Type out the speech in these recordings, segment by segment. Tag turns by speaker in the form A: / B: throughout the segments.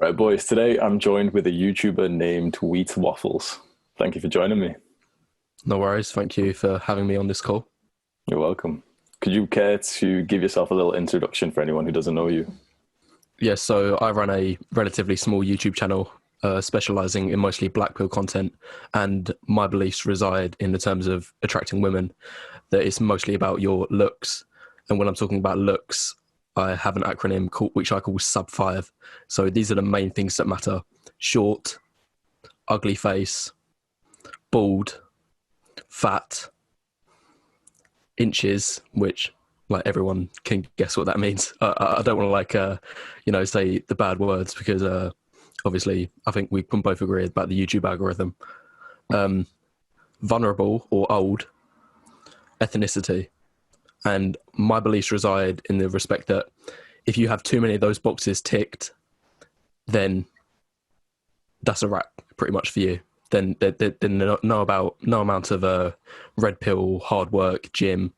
A: Right, boys, today I'm joined with a YouTuber named Waffles. Thank you for joining me.
B: No worries. Thank you for having me on this call.
A: You're welcome. Could you care to give yourself a little introduction for anyone who doesn't know you?
B: Yes, so I run a relatively small YouTube channel specializing in mostly black pill content, and my beliefs reside in the terms of attracting women, that it's mostly about your looks. And when I'm talking about looks, I have an acronym which I call sub five. So these are the main things that matter: short, ugly face, bald, fat, inches, which like everyone can guess what that means. I don't want to say the bad words because obviously I think we can both agree about the YouTube algorithm. Um, Vulnerable or old, ethnicity, and my beliefs reside in the respect that if you have too many of those boxes ticked, then that's a wrap pretty much for you. Then no amount of red pill, hard work, gym,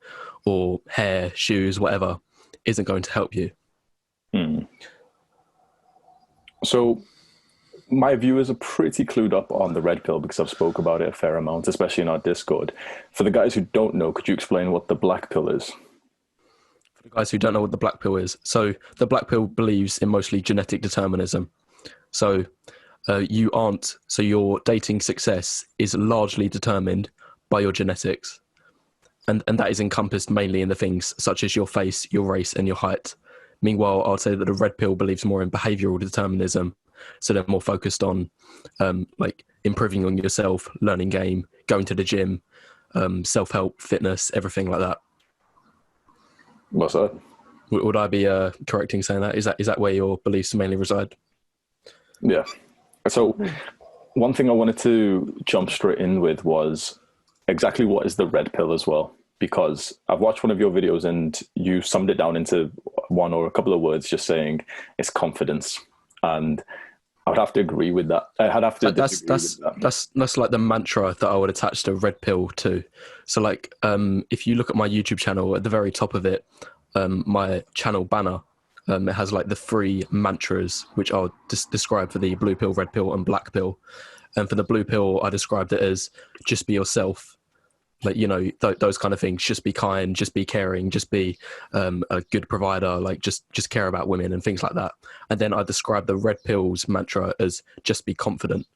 B: or hair, shoes, whatever, isn't going to help you.
A: Hmm. So my viewers are pretty clued up on the red pill because I've spoke about it a fair amount, especially in our Discord. For the guys who don't know, could you explain what the black pill is?
B: For the guys who don't know what the black pill is, so the black pill believes in mostly genetic determinism. So your dating success is largely determined by your genetics. And that is encompassed mainly in the things such as your face, your race, and your height. Meanwhile, I'd say that the red pill believes more in behavioral determinism. So they're more focused on like improving on yourself, learning game, going to the gym, self-help, fitness, everything like that.
A: What's that?
B: Would I be correct in saying that? Is that where your beliefs mainly reside?
A: Yeah. So one thing I wanted to jump straight in with was exactly what is the red pill as well, because I've watched one of your videos and you summed it down into one or a couple of words, just saying it's confidence, and I would have to agree with that. I'd have to
B: That, that's
A: disagree
B: that's
A: with that.
B: that's like the mantra that I would attach to red pill to. So like if you look at my YouTube channel, at the very top of it, my channel banner, it has like the three mantras which I'll describe for the blue pill, red pill, and black pill. And for the blue pill, I described it as just be yourself, like those kind of things. Just be kind, just be caring, just be a good provider, like just care about women and things like that. And then I described the red pills mantra as just be confident.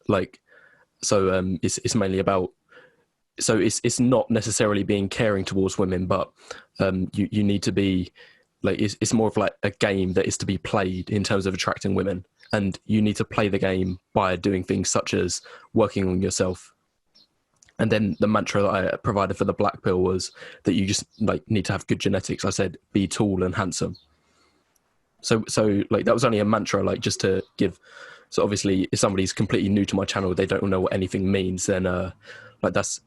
B: Like so it's mainly about, so it's not necessarily being caring towards women, but you need to be like, it's more of like a game that is to be played in terms of attracting women, and you need to play the game by doing things such as working on yourself. And then the mantra that I provided for the black pill was that you just like need to have good genetics. I said be tall and handsome. So like that was only a mantra, like just to give. So obviously, if somebody's completely new to my channel, they don't know what anything means. Then like that's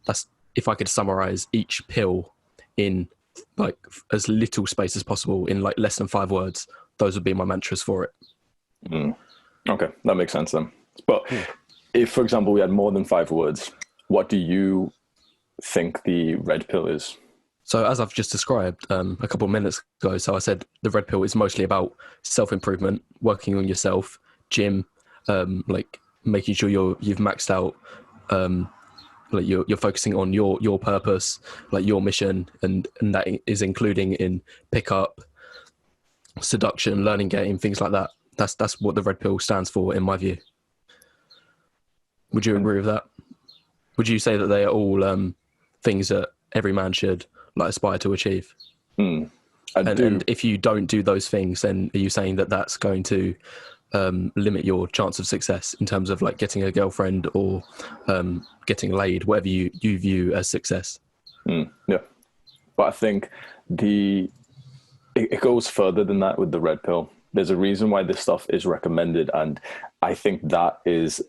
B: if I could summarize each pill in like as little space as possible in like less than 5 words, those would be my mantras for it.
A: Mm. Okay, that makes sense then. But if, for example, we had more than 5 words, what do you think the red pill is?
B: So as I've just described a couple of minutes ago, so I said the red pill is mostly about self-improvement, working on yourself, gym, like making sure you've maxed out, like you're focusing on your purpose, like your mission, and that is including in pickup, seduction, learning game, things like that. That's what the red pill stands for in my view. Would you
A: And
B: agree with that? Would you say that they are all things that every man should like aspire to achieve?
A: I
B: And
A: do.
B: if you don't do those things, then are you saying that that's going to limit your chance of success in terms of like getting a girlfriend or getting laid, whatever you view as success?
A: Yeah, but I think the it goes further than that with the red pill. There's a reason why this stuff is recommended, and I think that is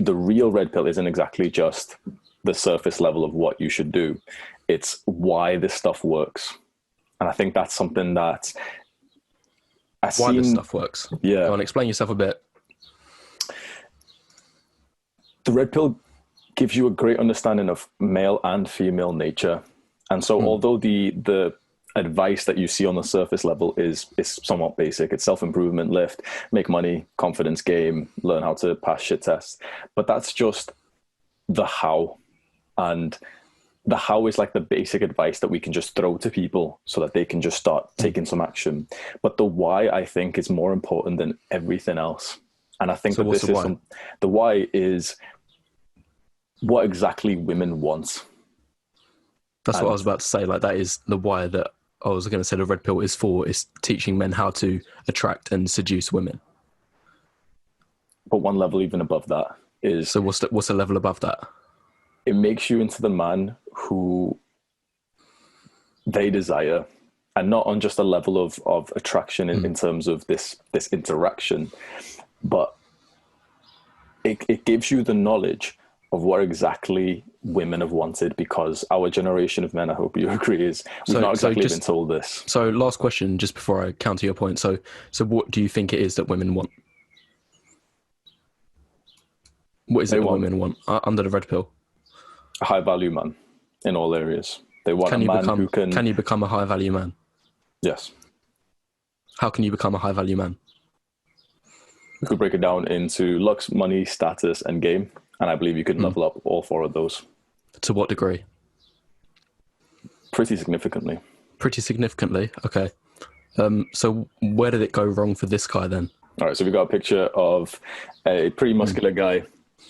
A: the real red pill isn't exactly just the surface level of what you should do. It's why this stuff works. And I think that's something that I've
B: Why this
A: seen.
B: stuff works?
A: Yeah,
B: Go on, explain yourself a bit.
A: the red pill gives you a great understanding of male and female nature. And so, although the advice that you see on the surface level is somewhat basic. It's self-improvement, lift, make money, confidence game, learn how to pass shit tests. But that's just the how. And the how is like the basic advice that we can just throw to people so that they can just start taking some action. But the why, I think, is more important than everything else. And I think
B: So
A: that
B: what's
A: this
B: the
A: is
B: why?
A: the why is what exactly women want.
B: That's what I
A: And
B: was about to say. Like, that is the why that I was going to say the red pill is for, is teaching men how to attract and seduce women.
A: but one level even above that is
B: So what's the level above that?
A: it makes you into the man who they desire, and not on just a level of attraction in terms of this interaction, but it gives you the knowledge of what exactly women have wanted, because our generation of men, I hope you agree, is we've not exactly been told this.
B: So last question, just before I counter your point. So what do you think it is that women want? What is it that women want under the red pill?
A: A high value man in all areas. They want a man who can...
B: Can you become a high value man?
A: Yes.
B: How can you become a high value man?
A: We could break it down into looks, money, status, and game. And I believe you could level up all four of those.
B: To what degree?
A: Pretty significantly.
B: Pretty significantly. Okay. So where did it go wrong for this guy then?
A: All right. So we got a picture of a pretty muscular guy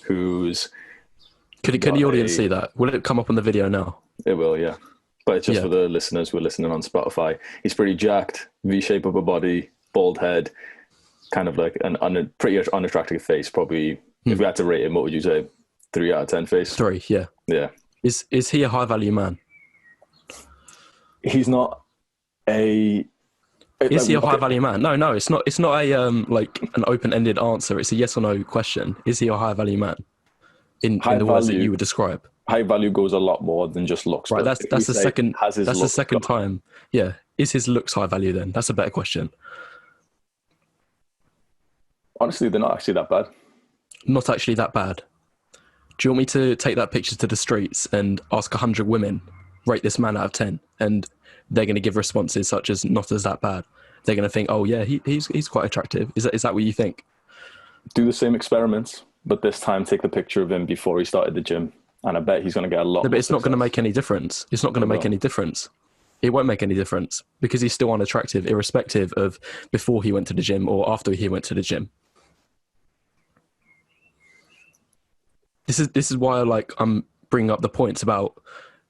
A: who's...
B: Can the audience see that? Will it come up on the video now?
A: It will, yeah. But it's just for the listeners who are listening on Spotify. He's pretty jacked, V-shape of a body, bald head, kind of like an pretty unattractive face. Probably, if we had to rate him, what would you say? 3 out of 10 face?
B: 3, yeah.
A: Yeah.
B: Is he a high value man?
A: He's not a...
B: Is he a high value man? No, it's not. It's not a like an open-ended answer. It's a yes or no question. Is he a high value man? In the words that you would describe.
A: High value goes a lot more than just looks.
B: Right, that's the second. That's the second time. Yeah, is his looks high value then? That's a better question.
A: Honestly, they're not actually that bad.
B: Not actually that bad. Do you want me to take that picture to the streets and ask 100 women, rate this man out of 10, and they're going to give responses such as not as that bad? They're going to think, oh yeah, he's quite attractive. Is that what you think?
A: Do the same experiments, but this time take the picture of him before he started the gym, and I bet he's going to get a lot.
B: No, but it's not going to make any difference. It's not going to make any difference. It won't make any difference because he's still unattractive, irrespective of before he went to the gym or after he went to the gym. This is why I'm bringing up the points about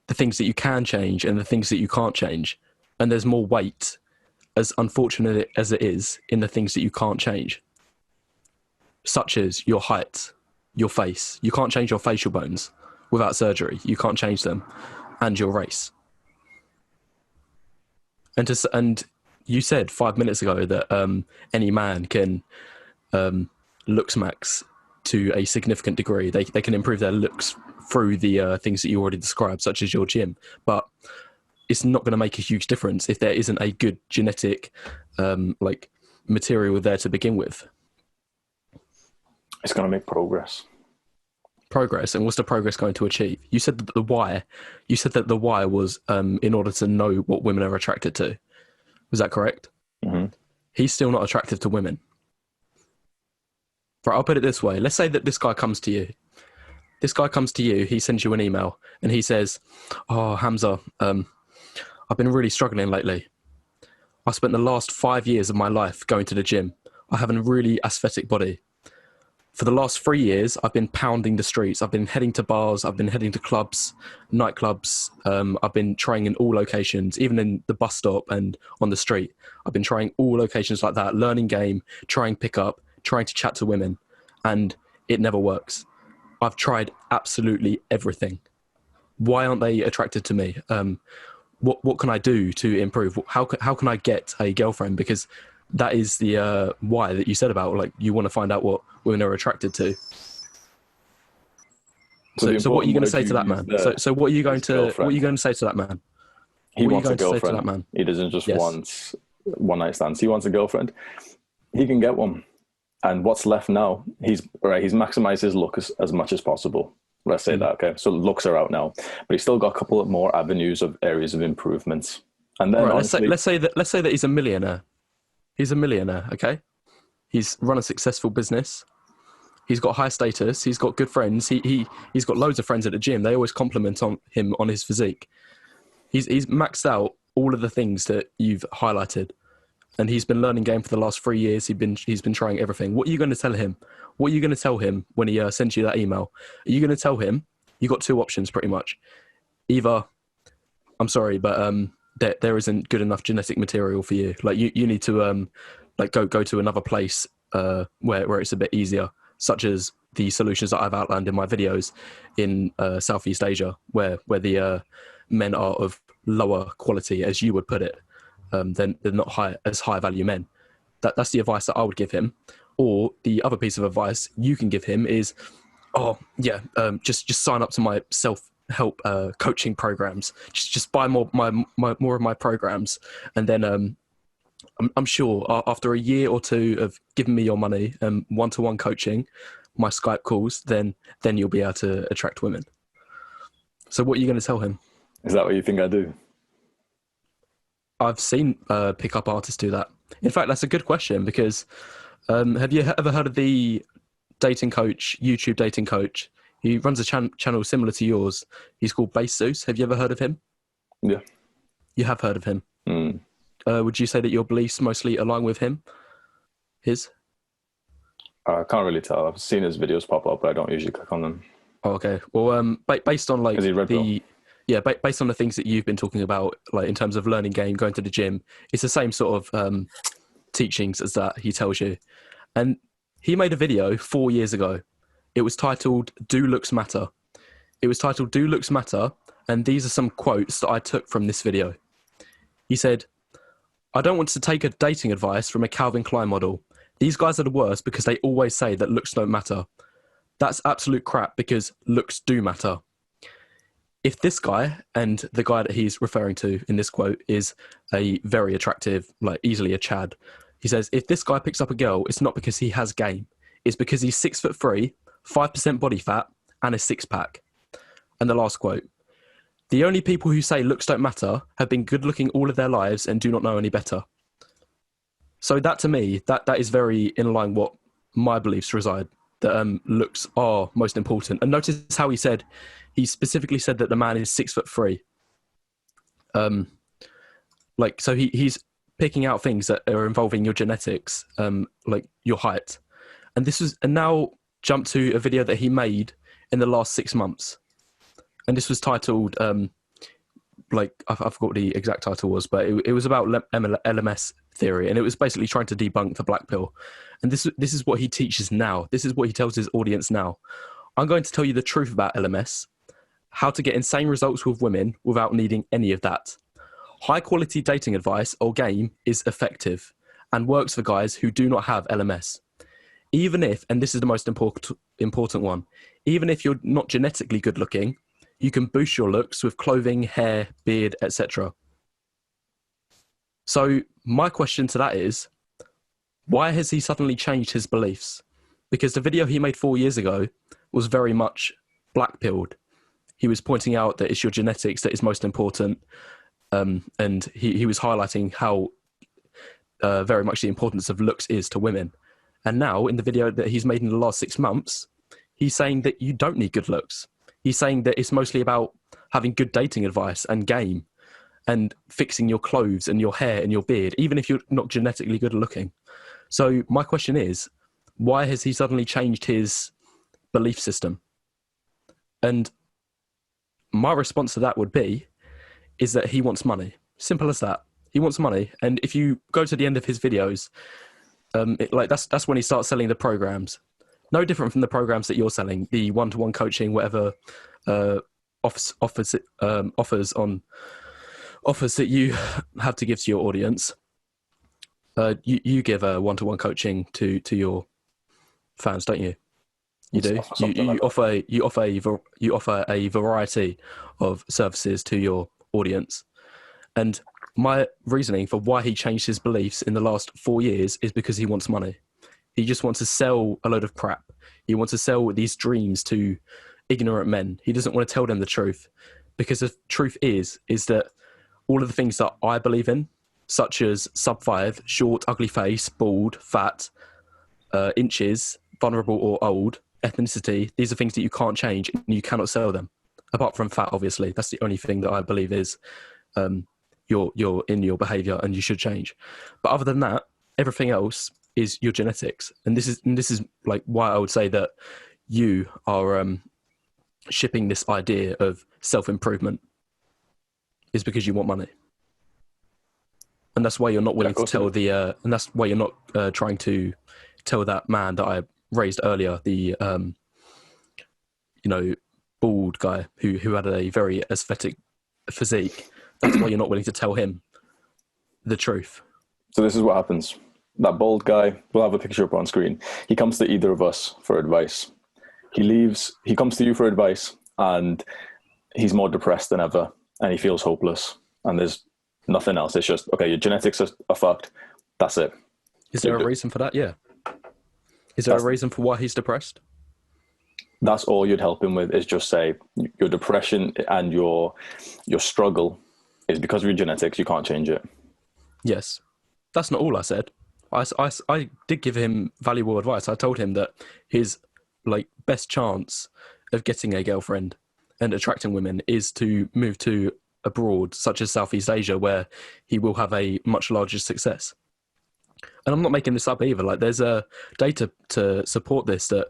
B: the things that you can change and the things that you can't change, and there's more weight, as unfortunate as it is, in the things that you can't change, such as your height, your face. You can't change your facial bones without surgery. You can't change them, and your race. And you said 5 minutes ago that any man can looks max to a significant degree. They can improve their looks through the things that you already described, such as your gym. But it's not going to make a huge difference if there isn't a good genetic material there to begin with.
A: It's going to make progress.
B: Progress, and what's the progress going to achieve? You said that the why. You said that the why was in order to know what women are attracted to. Was that correct?
A: Mm-hmm.
B: He's still not attractive to women. Right, I'll put it this way. Let's say that this guy comes to you. This guy comes to you, he sends you an email, and he says, oh, Hamza, I've been really struggling lately. I spent the last 5 years of my life going to the gym. I have a really aesthetic body. For the last 3 years, I've been pounding the streets. I've been heading to bars. I've been heading to clubs, nightclubs. I've been trying in all locations, even in the bus stop and on the street. I've been trying all locations like that, learning game, trying pickup, trying to chat to women, and it never works. I've tried absolutely everything. Why aren't they attracted to me? What can I do to improve? How can I get a girlfriend? Because that is the why that you said about, like, you want to find out what women are attracted to. So what are you going to say to that man? So what are you going to say to that man?
A: He wants a girlfriend. He doesn't just want one night stands. He wants a girlfriend. He can get one. And what's left now? He's maximized his look as much as possible. Let's say that, okay? So looks are out now, but he's still got a couple of more avenues of areas of improvements. And then
B: Right.
A: honestly,
B: Let's say that he's a millionaire. He's a millionaire. Okay. He's run a successful business. He's got high status. He's got good friends. He's got loads of friends at the gym. They always compliment on him on his physique. He's maxed out all of the things that you've highlighted, and he's been learning game for the last 3 years. He's been trying everything. What are you going to tell him? What are you going to tell him when he sends you that email? Are you going to tell him you got two options pretty much? Either, I'm sorry, but there isn't good enough genetic material for you. Like you need to like go to another place where it's a bit easier, such as the solutions that I've outlined in my videos in Southeast Asia, where the men are of lower quality, as you would put it, they're not as high value men. That's the advice that I would give him. Or the other piece of advice you can give him is, just sign up to my self-help coaching programs. Just buy more of my programs, and then I'm sure after a year or two of giving me your money and one-to-one coaching, my Skype calls, then you'll be able to attract women. So what are you going to tell him?
A: Is that what you think I do?
B: I've seen pickup artists do that. In fact, that's a good question because have you ever heard of the dating coach, YouTube dating coach? He runs a channel similar to yours. He's called Base Zeus. Have you ever heard of him?
A: Yeah.
B: You have heard of him.
A: Mm.
B: Would you say that your beliefs mostly align with him? His?
A: I can't really tell. I've seen his videos pop up, but I don't usually click on them.
B: Oh, okay. Well, based on like
A: Is he red pill?
B: based on the things that you've been talking about, like in terms of learning game, going to the gym, it's the same sort of teachings as that he tells you. And he made a video 4 years ago. It was titled "Do Looks Matter." It was titled "Do Looks Matter," and these are some quotes that I took from this video. He said, "I don't want to take a dating advice from a Calvin Klein model. These guys are the worst because they always say that looks don't matter. That's absolute crap because looks do matter. If this guy," and the guy that he's referring to in this quote is a very attractive, like easily a Chad. He says, if this guy picks up a girl, it's not because he has game. It's because he's 6'3", 5% body fat, and a six pack. And the last quote, "The only people who say looks don't matter have been good looking all of their lives and do not know any better." So that to me, that is very in line what my beliefs reside, that looks are most important. And notice how he specifically said that the man is 6'3". So he's picking out things that are involving your genetics, like your height. And now jump to a video that he made in the last 6 months. And this was titled, I forgot what the exact title was, but it was about LMS theory, and it was basically trying to debunk the black pill. And this is what he teaches now. This is what he tells his audience now. I'm going to tell you the truth about LMS, how to get insane results with women without needing any of that. High quality dating advice or game is effective and works for guys who do not have LMS. Even if, and this is the most important one, even if you're not genetically good looking, you can boost your looks with clothing, hair, beard, etc. So my question to that is, why has he suddenly changed his beliefs? Because the video he made 4 years ago was very much black-pilled. He was pointing out that it's your genetics that is most important, and he was highlighting how very much the importance of looks is to women. And now, in the video that he's made in the last 6 months, he's saying that you don't need good looks. He's saying that it's mostly about having good dating advice and game and fixing your clothes and your hair and your beard, even if you're not genetically good looking. So my question is, why has he suddenly changed his belief system? And my response to that would be, is that he wants money. Simple as that. He wants money. And if you go to the end of his videos, that's when he starts selling the programs. No different from the programs that you're selling, the one-to-one coaching, whatever offers that you have to give to your audience. You give a one-to-one coaching to your fans, don't you? You do. You offer a variety of services to your audience. And my reasoning for why he changed his beliefs in the last 4 years is because he wants money. He just wants to sell a load of crap. He wants to sell these dreams to ignorant men. He doesn't want to tell them the truth, because the truth is that all of the things that I believe in, such as sub 5, short, ugly face, bald, fat, inches, vulnerable or old, ethnicity, these are things that you can't change and you cannot sell them. Apart from fat, obviously. That's the only thing that I believe is you're in your behaviour and you should change. But other than that, everything else is your genetics. And this is like why I would say that you are shipping this idea of self-improvement is because you want money. And that's why you're not willing to tell and that's why you're not trying to tell that man that I raised earlier, the bald guy who had a very aesthetic physique. That's why you're not willing to tell him the truth.
A: So this is what happens. That bald guy, we'll have a picture up on screen. He comes to either of us for advice. He leaves, he comes to you for advice, and he's more depressed than ever, and he feels hopeless. And there's nothing else. It's just, okay, your genetics are fucked. That's it.
B: Is there a reason for that? Yeah. Is there a reason for why he's depressed?
A: That's all you'd help him with, is just say your depression and your struggle is because of your genetics. You can't change it. Yes.
B: That's not all I said. I did give him valuable advice. I told him that his best chance of getting a girlfriend and attracting women is to move to abroad, such as Southeast Asia, where he will have a much larger success. And I'm not making this up either. There's data to support this that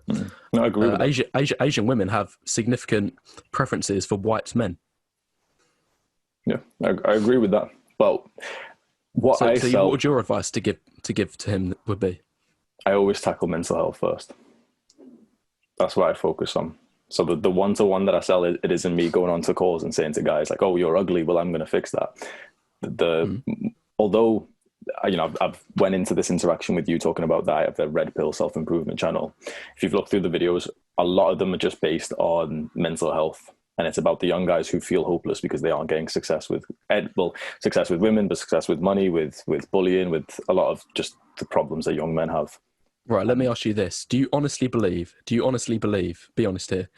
A: I agree with
B: Asian women have significant preferences for white men.
A: Yeah, I agree with that. But what would
B: your advice to give to him would be?
A: I always tackle mental health first. That's what I focus on. So the one-to-one that I sell, it isn't me going on to calls and saying to guys like, "Oh, you're ugly. Well, I'm going to fix that." Although, I've went into this interaction with you talking about that. I have the Red Pill self-improvement channel. If you've looked through the videos, a lot of them are just based on mental health. And it's about the young guys who feel hopeless because they aren't getting success with women, but success with money, with bullying, with a lot of just the problems that young men have.
B: Right, let me ask you this. Do you honestly believe, be honest here,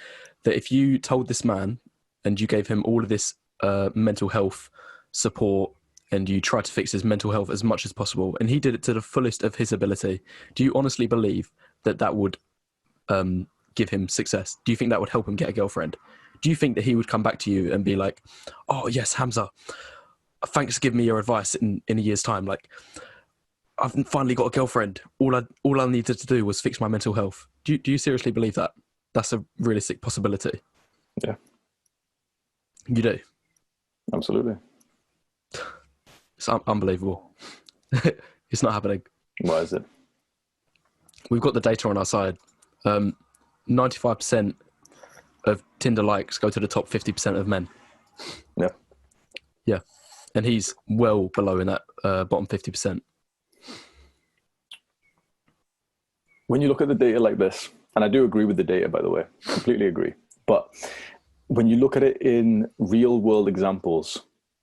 B: that if you told this man and you gave him all of this mental health support and you tried to fix his mental health as much as possible and he did it to the fullest of his ability, do you honestly believe that would give him success? Do you think that would help him get a girlfriend? Do you think that he would come back to you and be like, "Oh yes, Hamza, thanks for giving me your advice in a year's time. I've finally got a girlfriend. All I needed to do was fix my mental health." Do you seriously believe that? That's a realistic possibility.
A: Yeah.
B: You do?
A: Absolutely.
B: It's unbelievable. It's not happening.
A: Why is it?
B: We've got the data on our side. 95% of Tinder likes go to the top 50% of men.
A: Yeah.
B: Yeah. And he's well below in that bottom 50%.
A: When you look at the data like this, and I do agree with the data, by the way, completely agree. But when you look at it in real world examples,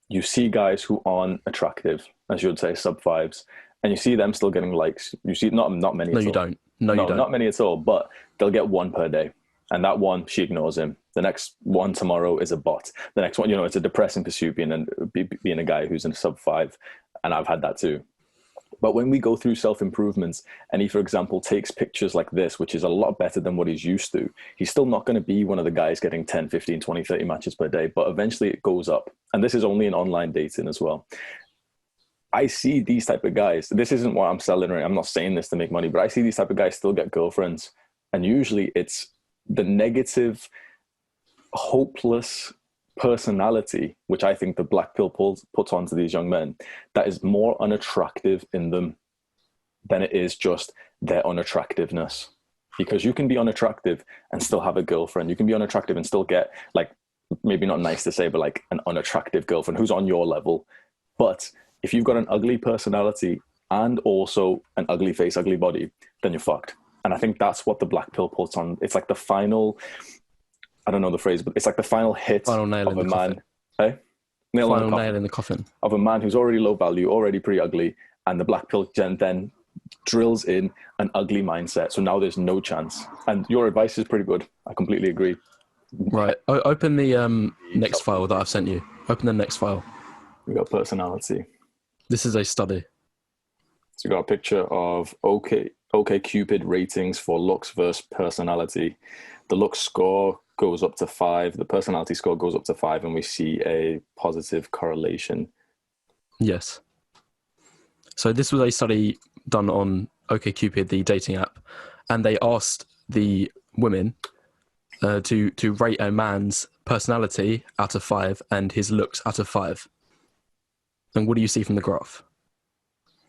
A: you see guys who aren't attractive, as you would say, sub 5s, and you see them still getting likes. You see not many.
B: No, you don't. No, you don't.
A: Not many at all, but they'll get one per day. And that one, she ignores him. The next one tomorrow is a bot. The next one, it's a depressing pursuit being a guy who's in a sub 5. And I've had that too. But when we go through self-improvements and he, for example, takes pictures like this, which is a lot better than what he's used to, he's still not going to be one of the guys getting 10, 15, 20, 30 matches per day. But eventually it goes up. And this is only in online dating as well. I see these type of guys. This isn't what I'm selling, right? I'm not saying this to make money, but I see these type of guys still get girlfriends. And usually it's the negative, hopeless personality, which I think the black pill puts onto these young men, that is more unattractive in them than it is just their unattractiveness. Because you can be unattractive and still have a girlfriend. You can be unattractive and still get, maybe not nice to say, but an unattractive girlfriend who's on your level. But if you've got an ugly personality and also an ugly face, ugly body, then you're fucked. And I think that's what the black pill puts on. It's like the final, I don't know the phrase, but it's like the final hit
B: final nail
A: of
B: in
A: a
B: the
A: man.
B: coffin.
A: Hey?
B: Final nail in the coffin.
A: Of a man who's already low value, already pretty ugly, and the black pill then drills in an ugly mindset. So now there's no chance. And your advice is pretty good. I completely agree.
B: Right. Open the next file that I've sent you. Open the next file.
A: We got personality.
B: This is a study.
A: So we got a picture of Cupid ratings for looks versus personality. The looks score goes up to 5. The personality score goes up to 5, and we see a positive correlation.
B: Yes. So this was a study done on OkCupid, the dating app, and they asked the women to rate a man's personality out of 5 and his looks out of 5. And what do you see from the graph?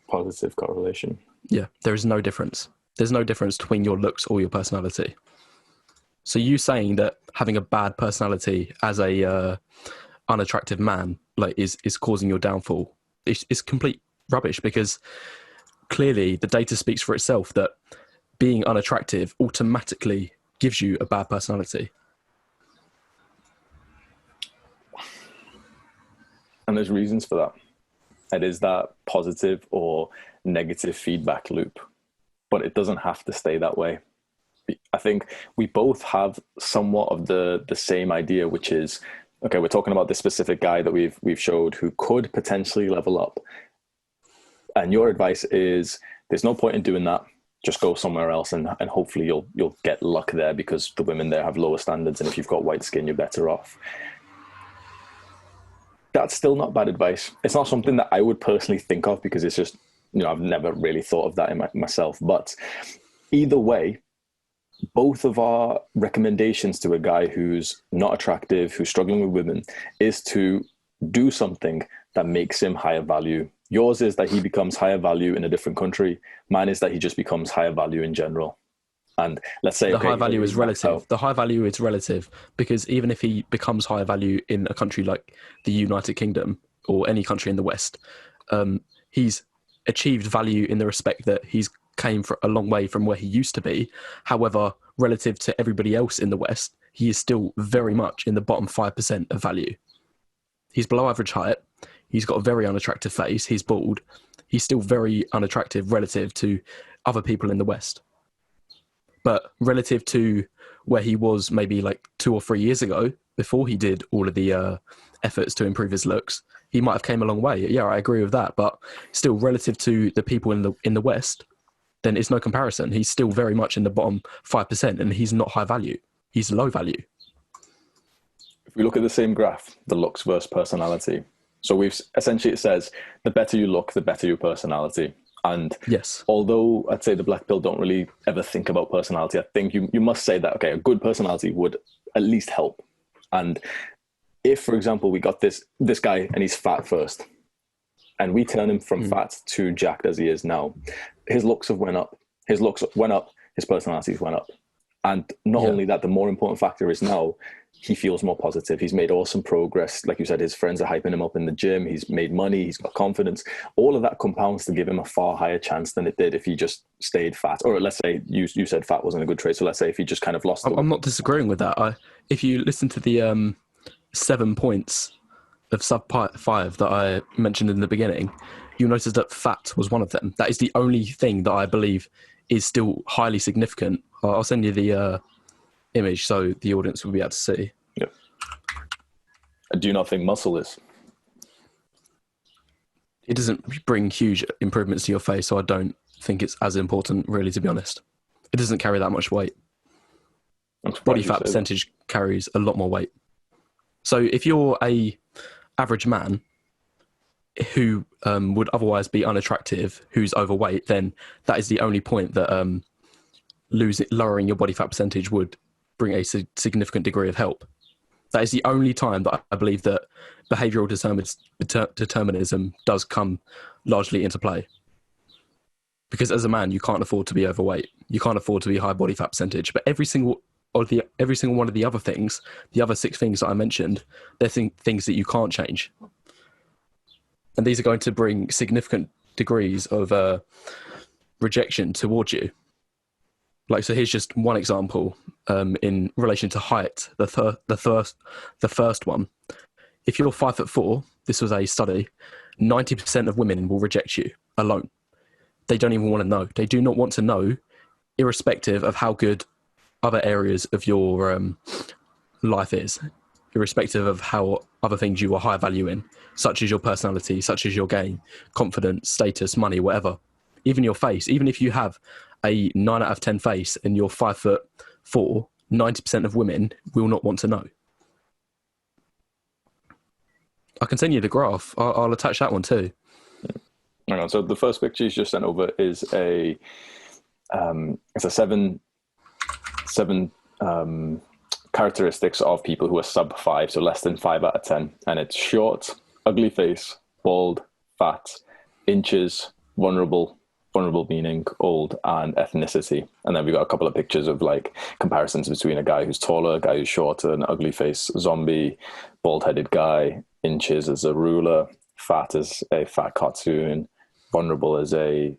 A: Positive correlation.
B: Yeah, there is no difference. There's no difference between your looks or your personality. So you saying that having a bad personality as a unattractive man is causing your downfall is complete rubbish, because clearly the data speaks for itself that being unattractive automatically gives you a bad personality.
A: And there's reasons for that. It is that positive or negative feedback loop, but it doesn't have to stay that way. I think we both have somewhat of the same idea, which is, okay, we're talking about this specific guy that we've showed who could potentially level up. And your advice is there's no point in doing that. Just go somewhere else and hopefully you'll get luck there, because the women there have lower standards, and if you've got white skin, you're better off. That's still not bad advice. It's not something that I would personally think of, because it's just, I've never really thought of that in myself. But either way, both of our recommendations to a guy who's not attractive, who's struggling with women, is to do something that makes him higher value. Yours is that he becomes higher value in a different country. Mine is that he just becomes higher value in general. And let's say
B: the high value is relative. The high value is relative, because even if he becomes higher value in a country like the United Kingdom or any country in the West, he's achieved value in the respect that he's came a long way from where he used to be. However, relative to everybody else in the West, he is still very much in the bottom 5% of value. He's below average height. He's got a very unattractive face. He's bald. He's still very unattractive relative to other people in the West. But relative to where he was maybe like 2 or 3 years ago, before he did all of the efforts to improve his looks, he might have came a long way. Yeah, I agree with that. But still, relative to the people in the West, then it's no comparison. He's still very much in the bottom 5%, and he's not high value. He's low value.
A: If we look at the same graph, the looks versus personality. So we've essentially, it says the better you look, the better your personality. And
B: yes,
A: although I'd say the black pill don't really ever think about personality, I think you must say that, okay, a good personality would at least help. And if, for example, we got this guy and he's fat first, and we turn him from fat to jacked as he is now, his looks have went up. His looks went up, his personalities went up. And not only that, the more important factor is now he feels more positive. He's made awesome progress. Like you said, his friends are hyping him up in the gym. He's made money. He's got confidence. All of that compounds to give him a far higher chance than it did if he just stayed fat. Or let's say you said fat wasn't a good trait. So let's say if he just kind of lost.
B: I'm not disagreeing with that. If you listen to the 7 points of sub 5 that I mentioned in the beginning, you'll notice that fat was one of them. That is the only thing that I believe is still highly significant. I'll send you the image so the audience will be able to see.
A: Yeah. Do you not think muscle is?
B: It doesn't bring huge improvements to your face, so I don't think it's as important, really, to be honest. It doesn't carry that much weight. Body fat percentage carries a lot more weight. So if you're a average man who would otherwise be unattractive, who's overweight, then that is the only point that lowering your body fat percentage would bring a significant degree of help. That is the only time that I believe that behavioural determinism does come largely into play. Because as a man, you can't afford to be overweight. You can't afford to be high body fat percentage. But every single one of the other things, the other 6 things that I mentioned, they're things that you can't change. And these are going to bring significant degrees of rejection towards you. Like, so here's just one example in relation to height. The first one. If you're 5'4", this was a study, 90% of women will reject you alone. They don't even want to know. They do not want to know, irrespective of how good other areas of your life is. irrespective of how other things you are high value in, such as your personality, such as your game, confidence, status, money, whatever. Even your face, even if you have a 9 out of 10 face and you're 5'4", 90% of women will not want to know. I can send you the graph. I'll attach that one too.
A: Hang on. So the first picture you just sent over is it's a seven characteristics of people who are sub 5, so less than 5 out of 10, and it's short, ugly face, bald, fat, inches, vulnerable meaning old, and ethnicity. And then we got a couple of pictures of like comparisons between a guy who's taller, a guy who's shorter, an ugly face zombie, bald-headed guy, inches as a ruler, fat as a fat cartoon, vulnerable as a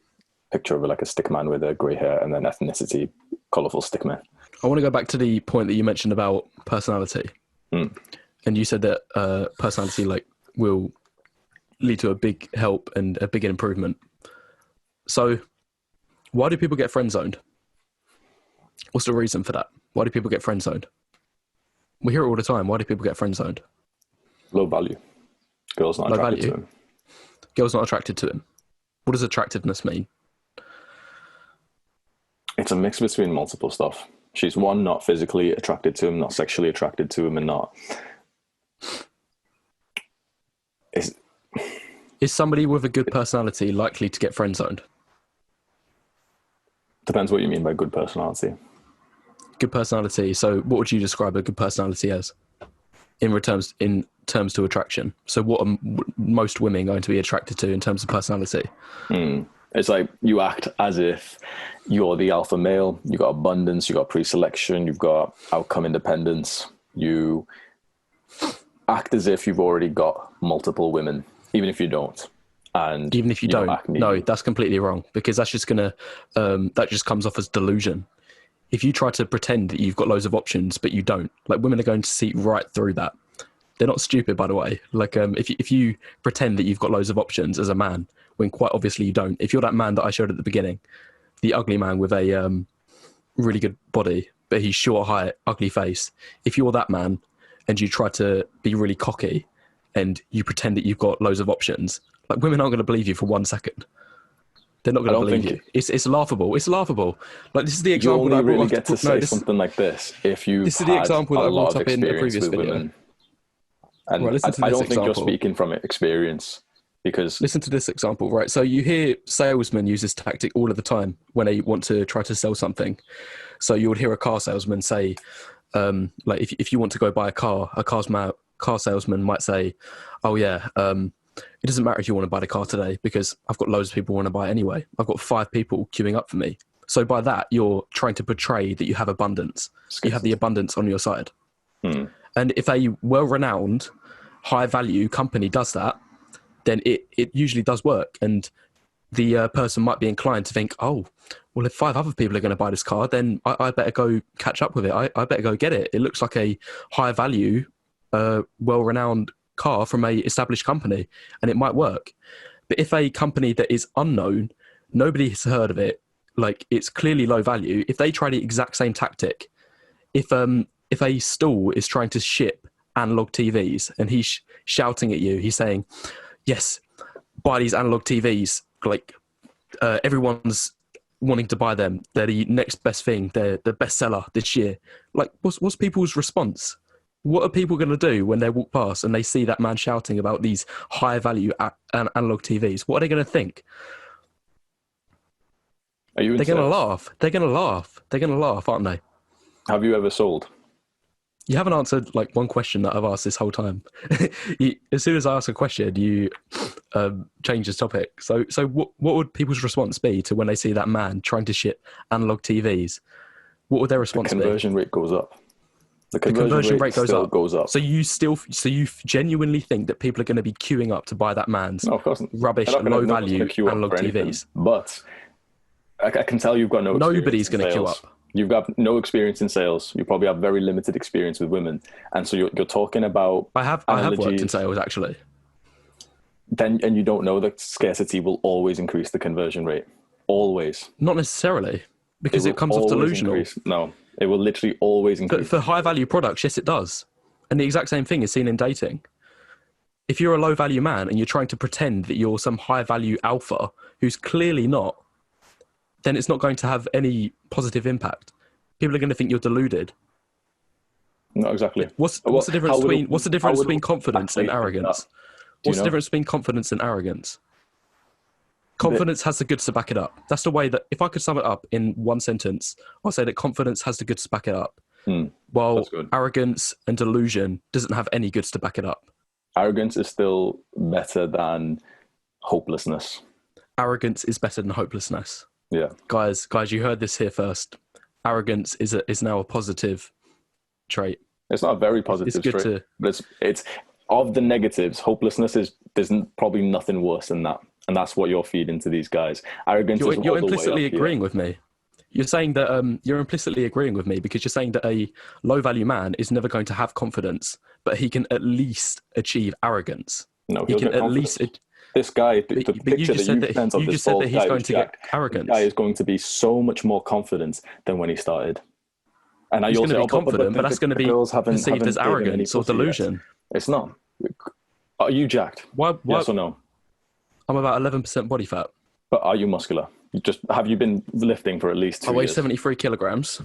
A: picture of like a stick man with a grey hair, and then ethnicity, colourful stick man.
B: I want to go back to the point that you mentioned about personality. And you said that personality like will lead to a big help and a big improvement. So why do people get friend zoned? What's the reason for that? Why do people get friend zoned? We hear it all the time. Why do people get friend zoned?
A: Low value. Girls not attracted to him.
B: Girls not attracted to him. What does attractiveness mean?
A: It's a mix between multiple stuff. She's one, not physically attracted to him, not sexually attracted to him, and not...
B: Is somebody with a good personality likely to get friend zoned?
A: Depends what you mean by good personality.
B: Good personality. So what would you describe a good personality as in terms to attraction? So what are most women going to be attracted to in terms of personality?
A: It's like you act as if you're the alpha male. You got abundance, you got pre-selection, you've got outcome independence. You act as if you've already got multiple women, even if you don't. And
B: even if you don't, no, that's completely wrong, because that's just gonna that just comes off as delusion. If you try to pretend that you've got loads of options but you don't, like, women are going to see right through that. They're not stupid, by the way. Like, if you pretend that you've got loads of options as a man when quite obviously you don't. If you're that man that I showed at the beginning, the ugly man with a really good body but he's short, height, ugly face. If you're that man and you try to be really cocky and you pretend that you've got loads of options, like, women aren't going to believe you for 1 second. They're not going to believe you. It's laughable. It's laughable. Like, this is the example.
A: You only really get to say something like this if you.
B: This is the example that I brought up in a previous video.
A: Women. And right, I don't think you're speaking from experience, because
B: listen to this example, right? So you hear salesmen use this tactic all of the time when they want to try to sell something. So you would hear a car salesman say, like, if you want to go buy a car salesman might say, "Oh yeah, it doesn't matter if you want to buy the car today because I've got loads of people who want to buy it anyway. I've got 5 people queuing up for me." So by that, you're trying to portray that you have abundance. You have the abundance on your side. And if a well-renowned, high-value company does that, then it usually does work. And the person might be inclined to think, oh, well, if 5 other people are going to buy this car, then I better go catch up with it. I better go get it. It looks like a high-value, well-renowned car from a established company, and it might work. But if a company that is unknown, nobody has heard of it, like, it's clearly low value, if they try the exact same tactic, if a stall is trying to ship analog TVs and he's shouting at you, he's saying, yes, buy these analog TVs, like, everyone's wanting to buy them, they're the next best thing, they're the best seller this year, like, what's people's response? What are people going to do when they walk past and they see that man shouting about these high value analog TVs? What are they going to think?
A: Are you?
B: They're going to laugh. They're going to laugh. They're going to laugh, aren't they?
A: Have you ever sold?
B: You haven't answered like one question that I've asked this whole time. As soon as I ask a question, you change the topic. So what would people's response be to when they see that man trying to ship analog TVs? What would their response be?
A: The conversion rate goes up.
B: The conversion rate goes
A: up.
B: So you genuinely think that people are going to be queuing up to buy that man's rubbish, low value analog TVs?
A: But I can tell you've got no experience.
B: Nobody's going to queue up.
A: You've got no experience in sales. You probably have very limited experience with women, and so you're talking about.
B: I have worked in sales, actually.
A: And you don't know that scarcity will always increase the conversion rate. Always.
B: Not necessarily, because it comes off delusional.
A: No, it will literally always increase.
B: But for high value products, yes, it does. And the exact same thing is seen in dating. If you're a low value man and you're trying to pretend that you're some high value alpha who's clearly not, then it's not going to have any positive impact. People are going to think you're deluded.
A: Not exactly.
B: What's the difference between confidence and arrogance? What's the difference between confidence and arrogance? Confidence has the goods to back it up. That's the way that, if I could sum it up in one sentence, I'll say that confidence has the goods to back it up. While arrogance and delusion doesn't have any goods to back it up.
A: Arrogance is still better than hopelessness.
B: Arrogance is better than hopelessness.
A: Yeah.
B: Guys, you heard this here first. Arrogance is now a positive trait.
A: It's not a very positive trait. But it's of the negatives, hopelessness there's probably nothing worse than that. And that's what you're feeding to these guys. Arrogance is
B: you're implicitly agreeing with me. You're saying that you're implicitly agreeing with me because you're saying that a low-value man is never going to have confidence, but he can at least achieve arrogance.
A: No, he can at least. This guy, the picture that you sent of this bald guy,
B: going to get arrogance.
A: This guy is going to be so much more confident than when he started. And
B: he's going to be confident, but that's going to be perceived as arrogance or delusion.
A: It's not. Are you jacked?
B: Why?
A: Yes or no?
B: I'm about 11% body fat.
A: But are you muscular? Have you been lifting for at least 2 years?
B: I weigh 73 kilograms.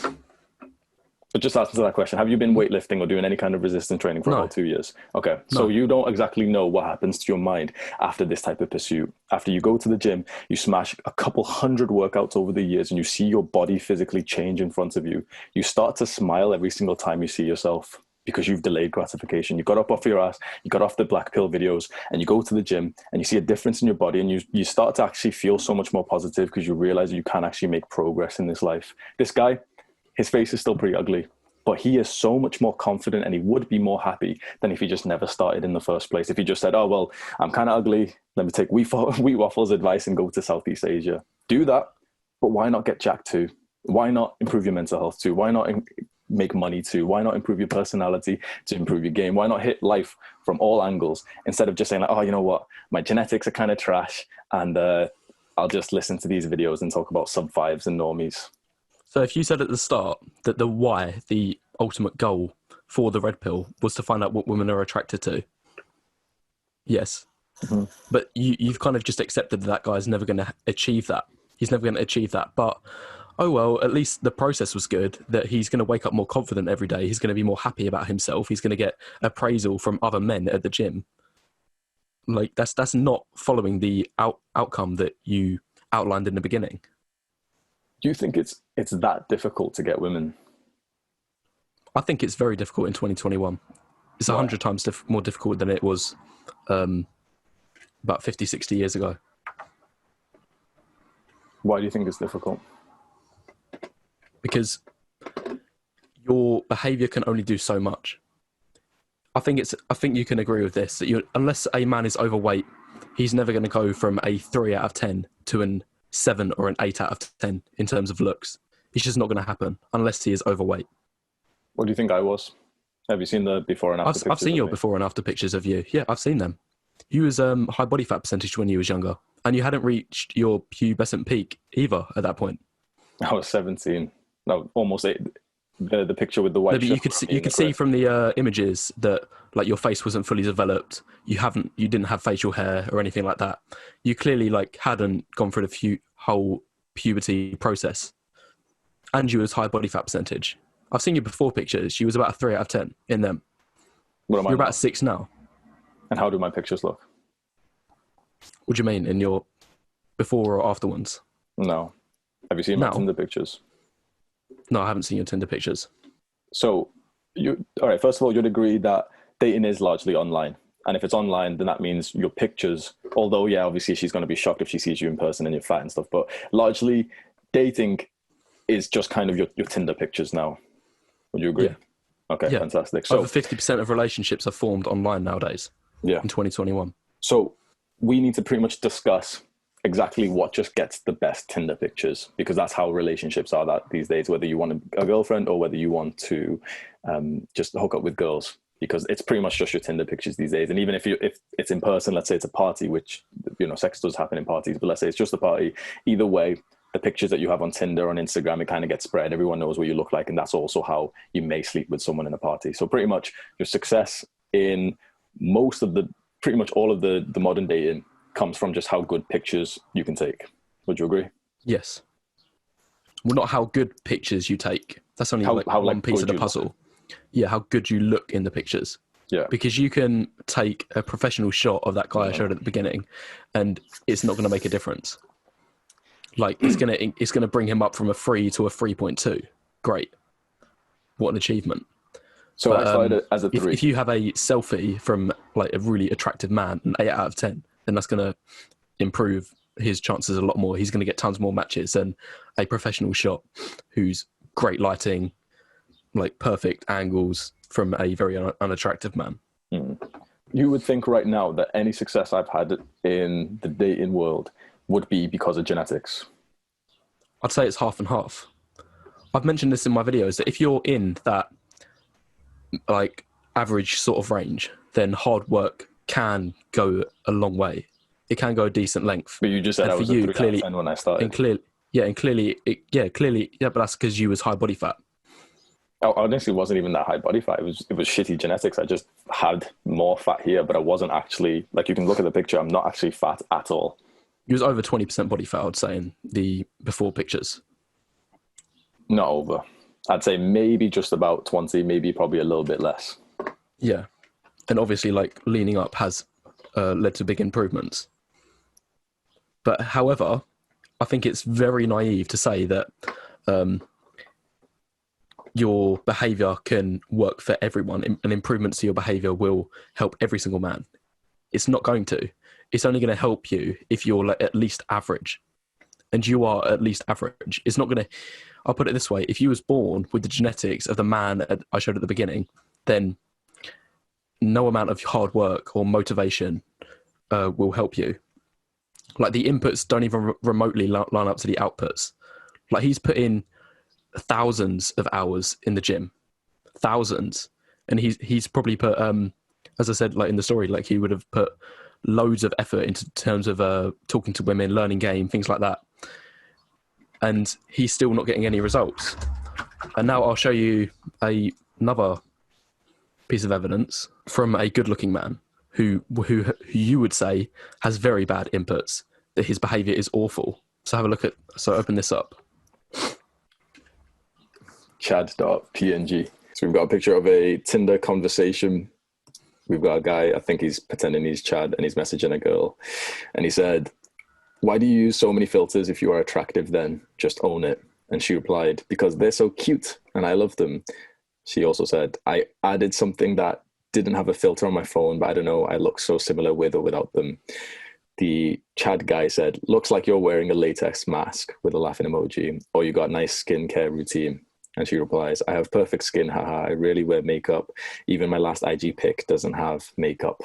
A: But just answer that question. Have you been weightlifting or doing any kind of resistance training for about 2 years? Okay. So you don't exactly know what happens to your mind after this type of pursuit. After you go to the gym, you smash a couple hundred workouts over the years and you see your body physically change in front of you. You start to smile every single time you see yourself because you've delayed gratification. You got up off your ass, you got off the black pill videos, and you go to the gym and you see a difference in your body and you start to actually feel so much more positive because you realize that you can actually make progress in this life. This guy, his face is still pretty ugly, but he is so much more confident and he would be more happy than if he just never started in the first place. If he just said, oh, well, I'm kind of ugly. Let me take Wheat Waffles advice and go to Southeast Asia. Do that, but why not get jacked too? Why not improve your mental health too? Why not make money too? Why not improve your personality to improve your game? Why not hit life from all angles instead of just saying like, oh, you know what? My genetics are kind of trash and I'll just listen to these videos and talk about sub fives and normies.
B: So if you said at the start that the ultimate goal for the red pill was to find out what women are attracted to, yes. Mm-hmm. But you've kind of just accepted that guy's never going to achieve that. He's never going to achieve that. But, oh well, at least the process was good, that he's going to wake up more confident every day. He's going to be more happy about himself. He's going to get appraisal from other men at the gym. Like, that's not following the outcome that you outlined in the beginning.
A: Do you think it's that difficult to get women?
B: I think it's very difficult in 2021. It's 100 times more difficult than it was about 50, 60 years ago.
A: Why do you think it's difficult?
B: Because your behaviour can only do so much. I think you can agree with this, that unless a man is overweight, he's never going to go from a 3 out of 10 to an 7 or an 8 out of 10 in terms of looks. It's just not going to happen unless he is overweight.
A: What do you think I was? Have you seen the before and after pictures?
B: I've seen your before and after pictures of you. Yeah, I've seen them. You was high body fat percentage when you was younger, and you hadn't reached your pubescent peak either at that point.
A: I was 17. No, almost 8. The picture with the white.
B: No, but you could see from the images that like your face wasn't fully developed. You didn't have facial hair or anything like that. You clearly hadn't gone through the whole puberty process, and you was high body fat percentage. I've seen your before pictures. You was about a 3 out of 10 in them. You're about 6 now.
A: And how do my pictures look?
B: What do you mean in your before or after ones?
A: No. Have you seen my Tinder pictures?
B: No, I haven't seen your Tinder pictures.
A: So, all right, first of all, you'd agree that dating is largely online. And if it's online, then that means your pictures, although, yeah, obviously she's going to be shocked if she sees you in person and you're fat and stuff, but largely dating is just kind of your Tinder pictures now. Would you agree?
B: Yeah.
A: Okay, yeah. Fantastic. So
B: over 50% of relationships are formed online nowadays. Yeah. In 2021.
A: So we need to pretty much discuss exactly what just gets the best Tinder pictures, because that's how relationships are these days, whether you want a girlfriend or whether you want to just hook up with girls, because it's pretty much just your Tinder pictures these days. And even if it's in person, let's say it's a party, which, sex does happen in parties, but let's say it's just a party, either way, the pictures that you have on Tinder, on Instagram, it kind of gets spread. Everyone knows what you look like, and that's also how you may sleep with someone in a party. So pretty much your success in pretty much all of the modern dating comes from just how good pictures you can take. Would you agree?
B: Yes. Well, not how good pictures you take. That's only one piece of the puzzle. Yeah, how good you look in the pictures.
A: Yeah.
B: Because you can take a professional shot of that guy I showed at the beginning, and it's not going to make a difference. Like, it's gonna bring him up from a 3 to a 3.2. Great. What an achievement.
A: So I started as a 3.
B: If you have a selfie from like a really attractive man, an 8 out of 10, then that's going to improve his chances a lot more. He's going to get tons more matches than a professional shot who's great lighting, like perfect angles from a very unattractive man.
A: You would think right now that any success I've had in the dating world would be because of genetics.
B: I'd say it's half and half. I've mentioned this in my videos that if you're in that like average sort of range, then hard work can go a long way. It can go a decent length.
A: But you just said I was a 3 out of 10 when I started.
B: And clearly, but that's because you was high body fat.
A: I honestly wasn't even that high body fat. It was shitty genetics. I just had more fat here, but I wasn't actually, like, you can look at the picture, I'm not actually fat at all.
B: You was over 20% body fat, I'd say, in the before pictures.
A: Not over. I'd say maybe just about 20, maybe probably a little bit less.
B: Yeah. And obviously, like, leaning up has led to big improvements. But however, I think it's very naive to say that your behavior can work for everyone, and improvements to your behavior will help every single man. It's not going to. It's only going to help you if you're like at least average, and you are at least average. It's not going to. I'll put it this way: if you was born with the genetics of the man I showed at the beginning, then no amount of hard work or motivation will help you. Like, the inputs don't even remotely line up to the outputs. Like, he's put in thousands of hours in the gym, thousands, and he's probably put, as I said, like in the story, like he would have put loads of effort into terms of talking to women, learning game, things like that, and he's still not getting any results. And now I'll show you another piece of evidence from a good-looking man who you would say has very bad inputs, that his behavior is awful. So have a look at. So open this up.
A: Chad.png. So we've got a picture of a Tinder conversation. We've got a guy, I think he's pretending he's Chad, and he's messaging a girl. And he said, "Why do you use so many filters if you are attractive then? Just own it." And she replied, "Because they're so cute and I love them." She also said, "I added something that didn't have a filter on my phone, but I don't know, I look so similar with or without them." The Chad guy said, "Looks like you're wearing a latex mask," with a laughing emoji, "or you got a nice skincare routine." And she replies, "I have perfect skin, haha. I rarely wear makeup. Even my last IG pic doesn't have makeup."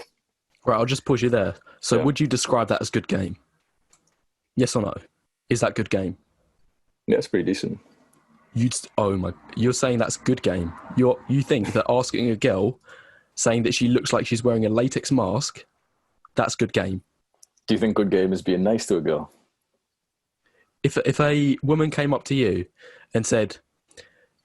B: Right, I'll just pause you there. So would you describe that as good game? Yes or no? Is that good game?
A: Yeah, it's pretty decent.
B: You're saying that's good game. You think that asking a girl, saying that she looks like she's wearing a latex mask, that's good game?
A: Do you think good game is being nice to a girl?
B: If a woman came up to you and said,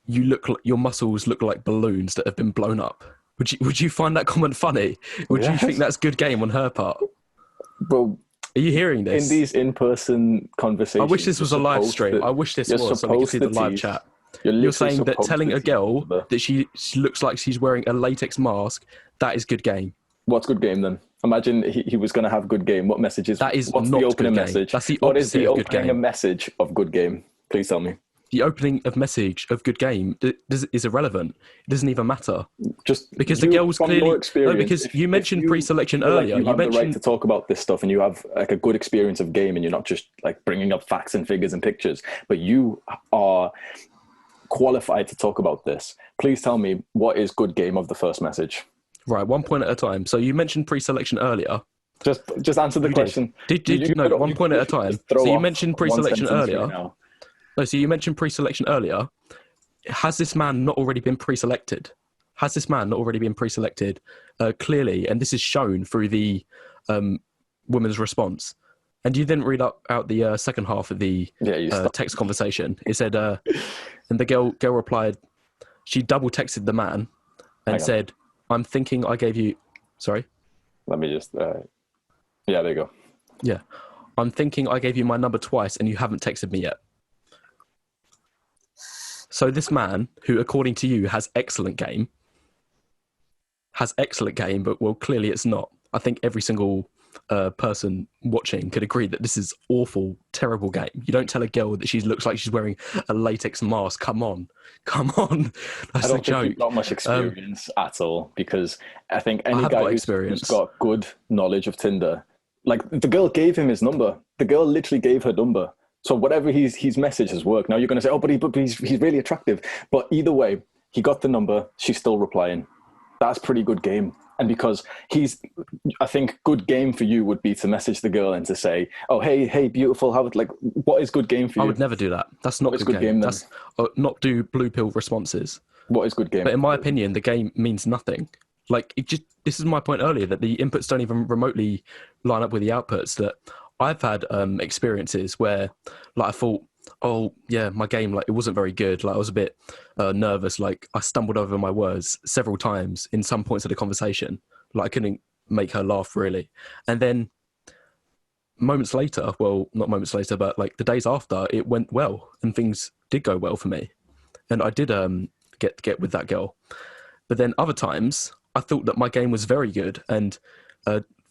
B: your muscles look like balloons that have been blown up, would you find that comment funny? Would you think that's good game on her part?
A: Well,
B: are you hearing this?
A: In these in-person conversations,
B: I wish this was a live stream. I wish this was, so we could see the live chat. You're saying that telling a girl that she looks like she's wearing a latex mask, that is good game.
A: What's good game then? Imagine he was going to have good game. What message is
B: that?
A: What's
B: not
A: the opening
B: good
A: message?
B: Game. That's the
A: what is the
B: opening
A: opening message of good game? Please tell me.
B: The opening of message of good game is irrelevant. It doesn't even matter.
A: Just
B: because the girl was clearly because you mentioned pre-selection earlier.
A: You mentioned the right to talk about this stuff, and you have like a good experience of game, and you're not just like bringing up facts and figures and pictures, but you are qualified to talk about this. Please tell me what is good game of the first message.
B: Right, 1 point at a time. So you mentioned pre-selection earlier.
A: Just answer the question.
B: Did you no, 1 point at a time. So you mentioned pre-selection earlier. No, so you mentioned pre-selection earlier. Has this man not already been pre-selected? Has this man not already been pre-selected clearly? And this is shown through the woman's response. And you didn't read out the second half of the
A: Yeah, you stop.
B: text conversation. It said, and the girl replied, she double texted the man and
A: Hang on.
B: said, I'm thinking I gave you, sorry?
A: Let me just, yeah, there you go.
B: Yeah. I'm thinking I gave you my number twice and you haven't texted me yet. So this man, who according to you has excellent game, but well, clearly it's not. I think every single person watching could agree that this is awful, terrible game. You don't tell a girl that she looks like she's wearing a latex mask. Come on. That's
A: I don't
B: a
A: think
B: joke.
A: you've got much experience at all, because I think
B: I
A: any
B: have
A: guy
B: got
A: who's
B: experience.
A: got good knowledge of Tinder, like the girl gave him his number. The girl literally gave her number. So whatever his message has worked. Now you're going to say, oh, but he's really attractive. But either way, he got the number. She's still replying. That's pretty good game. And because I think good game for you would be to message the girl and to say, oh, hey, beautiful. What is good game for you?
B: I would never do that. That's not good game. That's not do blue pill responses.
A: What is good game?
B: But in my opinion, the game means nothing. Like, this is my point earlier, that the inputs don't even remotely line up with the outputs. That I've had experiences where, like, I thought, oh yeah, my game, like, it wasn't very good. Like, I was a bit nervous. Like, I stumbled over my words several times in some points of the conversation. Like, I couldn't make her laugh really. And then moments later, well, not moments later, but like the days after, it went well and things did go well for me. And I did get with that girl. But then other times, I thought that my game was very good and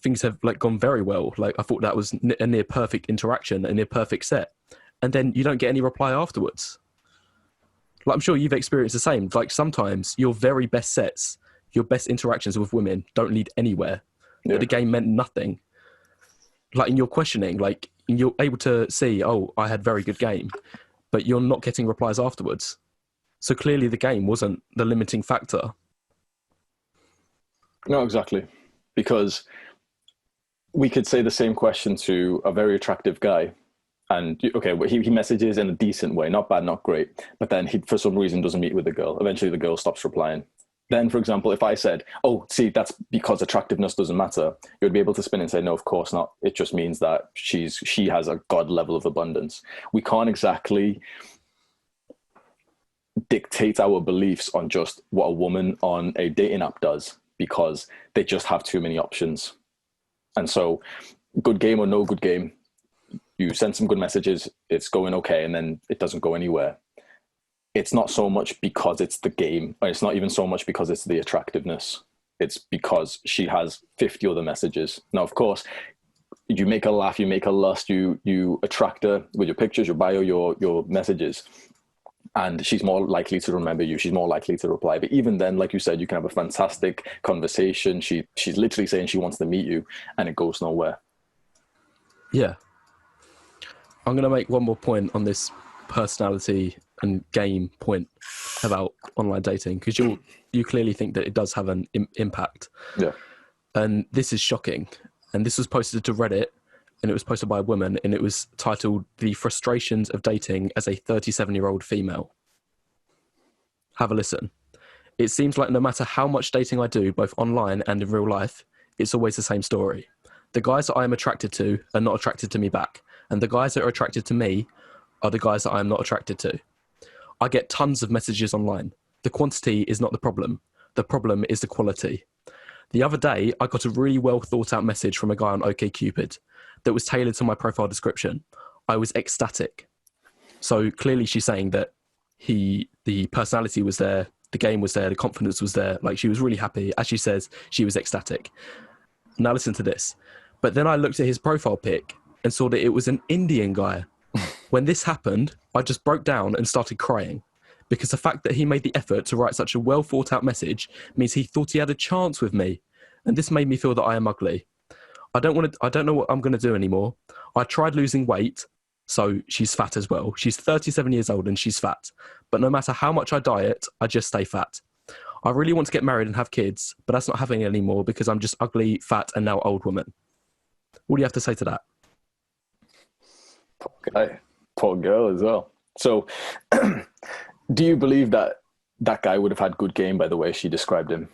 B: things have like gone very well. Like, I thought that was a near perfect interaction, a near perfect set. And then you don't get any reply afterwards. Like, I'm sure you've experienced the same. Like, sometimes your very best sets, your best interactions with women don't lead anywhere.
A: Yeah.
B: That the game meant nothing. Like, in your questioning, like, you're able to see, oh, I had very good game, but you're not getting replies afterwards. So clearly the game wasn't the limiting factor.
A: No, exactly. Because we could say the same question to a very attractive guy, and okay, he messages in a decent way, not bad, not great, but then he, for some reason, doesn't meet with the girl. Eventually the girl stops replying. Then, for example, if I said, oh, see, that's because attractiveness doesn't matter, you'd be able to spin and say, no, of course not. It just means that she has a God level of abundance. We can't exactly dictate our beliefs on just what a woman on a dating app does, because they just have too many options. And so, good game or no good game, you send some good messages, it's going okay, and then it doesn't go anywhere. It's not so much because it's the game, or it's not even so much because it's the attractiveness. It's because she has 50 other messages. Now, of course, you make her laugh, you make her lust, you attract her with your pictures, your bio, your messages, and she's more likely to remember you. She's more likely to reply. But even then, like you said, you can have a fantastic conversation. She's literally saying she wants to meet you, and it goes nowhere.
B: Yeah. I'm going to make one more point on this personality and game point about online dating, because you clearly think that it does have an impact.
A: Yeah.
B: And this is shocking. And this was posted to Reddit, and it was posted by a woman, and it was titled "The Frustrations of Dating as a 37-year-old Female." Have a listen. It seems like no matter how much dating I do, both online and in real life, it's always the same story. The guys that I am attracted to are not attracted to me back, and the guys that are attracted to me are the guys that I am not attracted to. I get tons of messages online. The quantity is not the problem. The problem is the quality. The other day, I got a really well thought out message from a guy on OkCupid that was tailored to my profile description. I was ecstatic. So clearly she's saying that the personality was there, the game was there, the confidence was there. Like, she was really happy. As she says, she was ecstatic. Now listen to this. But then I looked at his profile pic and saw that it was an Indian guy. When this happened, I just broke down and started crying, because the fact that he made the effort to write such a well thought out message means he thought he had a chance with me. And this made me feel that I am ugly. I don't know what I'm going to do anymore. I tried losing weight. So she's fat as well. She's 37 years old and she's fat. But no matter how much I diet, I just stay fat. I really want to get married and have kids, but that's not happening anymore because I'm just ugly, fat, and now old woman. What do you have to say to that?
A: Poor guy. Poor girl as well. So do you believe that that guy would have had good game by the way she described him?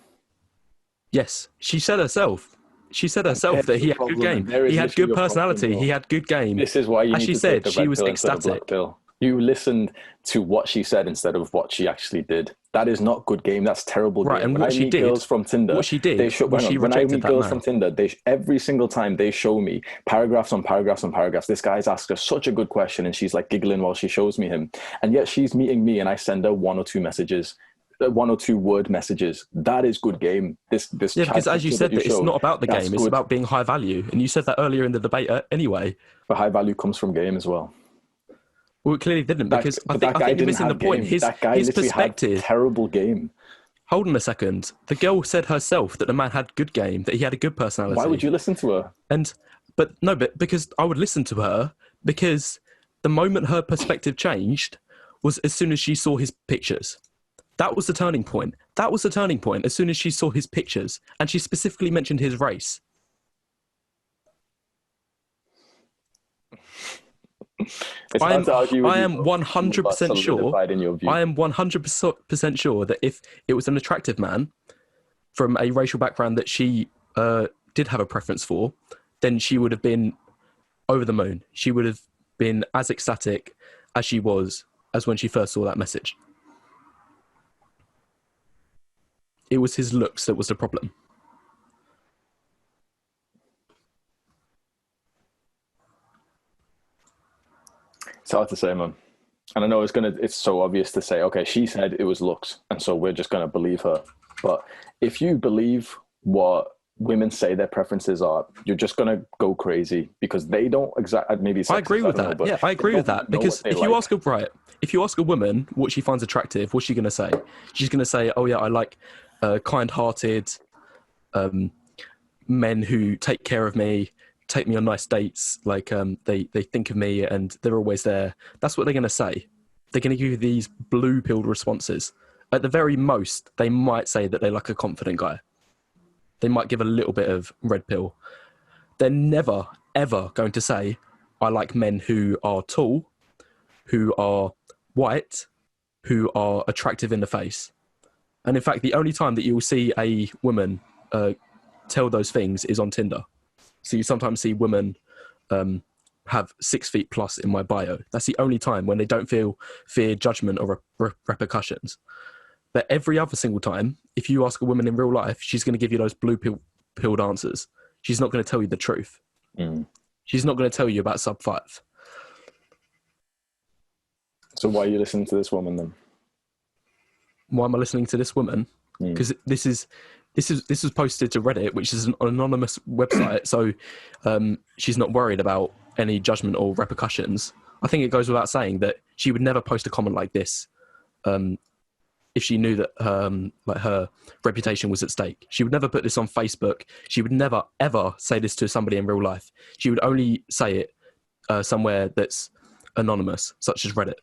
B: Yes. She said herself. She said herself that
A: There's
B: he
A: your
B: had good
A: problem,
B: game.
A: and there is
B: He had
A: literally
B: good
A: your problem,
B: personality.
A: bro.
B: He had good game.
A: This is why you
B: As
A: need
B: she
A: to take
B: said,
A: the
B: she
A: red
B: was
A: pill instead of the black
B: ecstatic.
A: pill. You listened to what she said instead of what she actually did. That is not good game. That's terrible
B: Right,
A: game.
B: and
A: When I meet girls from Tinder,
B: what she did was
A: hang on,
B: she
A: when I
B: rejected
A: meet
B: that
A: girls
B: man.
A: from Tinder, every single time they show me paragraphs on paragraphs on paragraphs. This guy's asked her such a good question, and she's like giggling while she shows me him, and yet she's meeting me, and I send her one or two word messages. That is good game. This
B: Yeah,
A: chat
B: because as you
A: picture
B: said,
A: that you
B: that it's
A: showed,
B: not about the
A: that's
B: game; it's
A: good.
B: about being high value. And you said that earlier in the debate anyway.
A: But high value comes from game as well.
B: Well, it clearly didn't, because I
A: That guy
B: think you're
A: didn't
B: missing the
A: have
B: point.
A: game. That guy
B: His
A: literally had
B: perspective.
A: terrible game.
B: Hold on a second. The girl said herself that the man had good game, that he had a good personality.
A: Why would you listen to her?
B: But because I would listen to her, because the moment her perspective changed was as soon as she saw his pictures. That was the turning point. That was the turning point as soon as she saw his pictures, and she specifically mentioned his race.
A: It's hard to argue with
B: I
A: you,
B: am
A: bro. You are
B: 100% sure.
A: solidified in your view.
B: I am 100% sure that if it was an attractive man from a racial background that she did have a preference for, then she would have been over the moon. She would have been as ecstatic as she was as when she first saw that message. It was his looks that was the problem.
A: It's hard to say, man. And I know it's so obvious to say, okay, she said it was looks, and so we're just gonna believe her. But if you believe what women say their preferences are, you're just gonna go crazy because they don't exactly. Maybe
B: I agree with that. Yeah, I agree with that, because if you ask a woman what she finds attractive, what's she gonna say? She's gonna say, "Oh yeah, I like kind-hearted men who take care of me, take me on nice dates, like they think of me and they're always there." That's what they're going to say. They're going to give you these blue-pilled responses. At the very most, they might say that they like a confident guy. They might give a little bit of red pill. They're never, ever going to say, "I like men who are tall, who are white, who are attractive in the face." And in fact, the only time that you will see a woman tell those things is on Tinder. So you sometimes see women have 6 feet plus in my bio. That's the only time when they don't fear judgment or repercussions. But every other single time, if you ask a woman in real life, she's going to give you those blue-pilled answers. She's not going to tell you the truth. She's not going to tell you about sub 5.
A: So why are you listening to this woman then?
B: Why am I listening to this woman? Because this was posted to Reddit, which is an anonymous website, so she's not worried about any judgment or repercussions. I think it goes without saying that she would never post a comment like this if she knew that her reputation was at stake. She would never put this on Facebook. She would never, ever say this to somebody in real life. She would only say it somewhere that's anonymous, such as Reddit.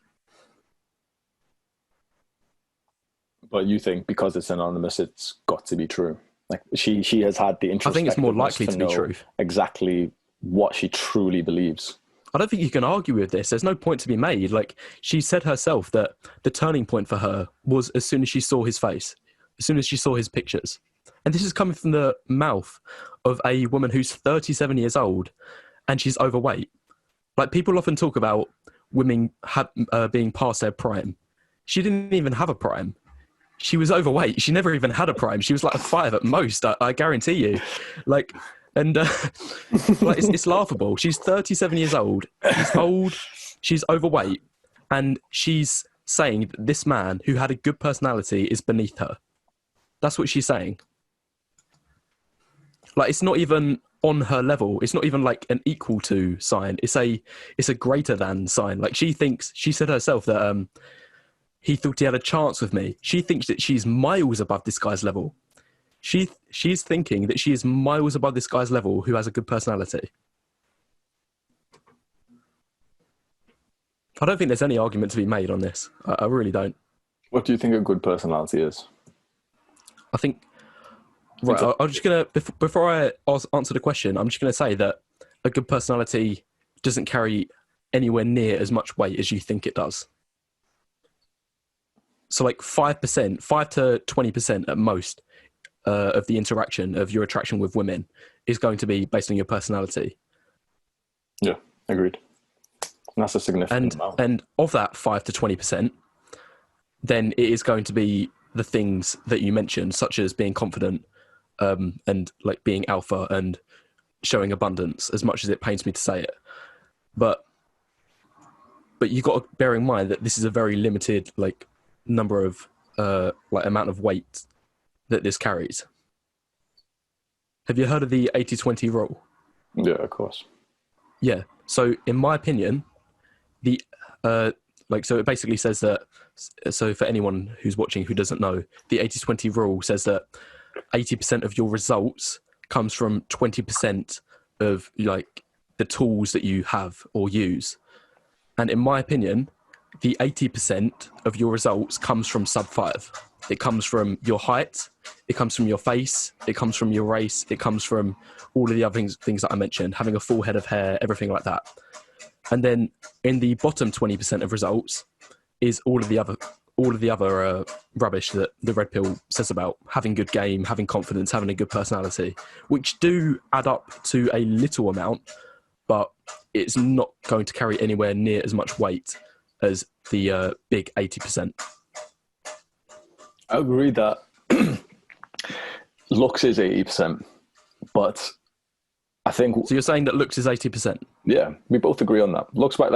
A: But you think because it's anonymous, it's got to be true. Like she has had the introspectiveness.
B: I think it's more likely to be true.
A: Exactly what she truly believes.
B: I don't think you can argue with this. There's no point to be made. Like, she said herself that the turning point for her was as soon as she saw his face, as soon as she saw his pictures. And this is coming from the mouth of a woman who's 37 years old and she's overweight. Like, people often talk about women being past their prime. She didn't even have a prime. She was overweight. She never even had a prime. She was like a 5 at most, I guarantee you. Like, and like it's laughable. She's 37 years old. She's old. She's overweight. And she's saying that this man who had a good personality is beneath her. That's what she's saying. Like, it's not even on her level. It's not even like an equal to sign. It's a greater than sign. Like, she said herself that he thought he had a chance with me. She thinks that she's miles above this guy's level. She's thinking that she is miles above this guy's level who has a good personality. I don't think there's any argument to be made on this. I really don't.
A: What do you think a good personality is?
B: I think... Right, I'm just going to... Before I answer the question, I'm just going to say that a good personality doesn't carry anywhere near as much weight as you think it does. So like 5%, 5 to 20% at most of the interaction of your attraction with women is going to be based on your personality.
A: Yeah, agreed. And that's a significant amount.
B: And of that 5 to 20%, then it is going to be the things that you mentioned, such as being confident, and like being alpha and showing abundance, as much as it pains me to say it. But you got to bear in mind that this is a very limited like number of like amount of weight that this carries. Have you heard of the 80-20 rule?
A: Yeah, of course.
B: Yeah. So in my opinion, the so it basically says that, so for anyone who's watching who doesn't know, the 80-20 rule says that 80% of your results comes from 20% of like the tools that you have or use. And in my opinion, the 80% of your results comes from sub 5. It comes from your height, it comes from your face, it comes from your race, it comes from all of the other things that I mentioned, having a full head of hair, everything like that. And then in the bottom 20% of results is all of the other rubbish that the red pill says about having good game, having confidence, having a good personality, which do add up to a little amount, but it's not going to carry anywhere near as much weight as the big 80%.
A: I agree that looks is 80%, but I think...
B: So you're saying that looks is 80%?
A: Yeah, we both agree on that. Looks like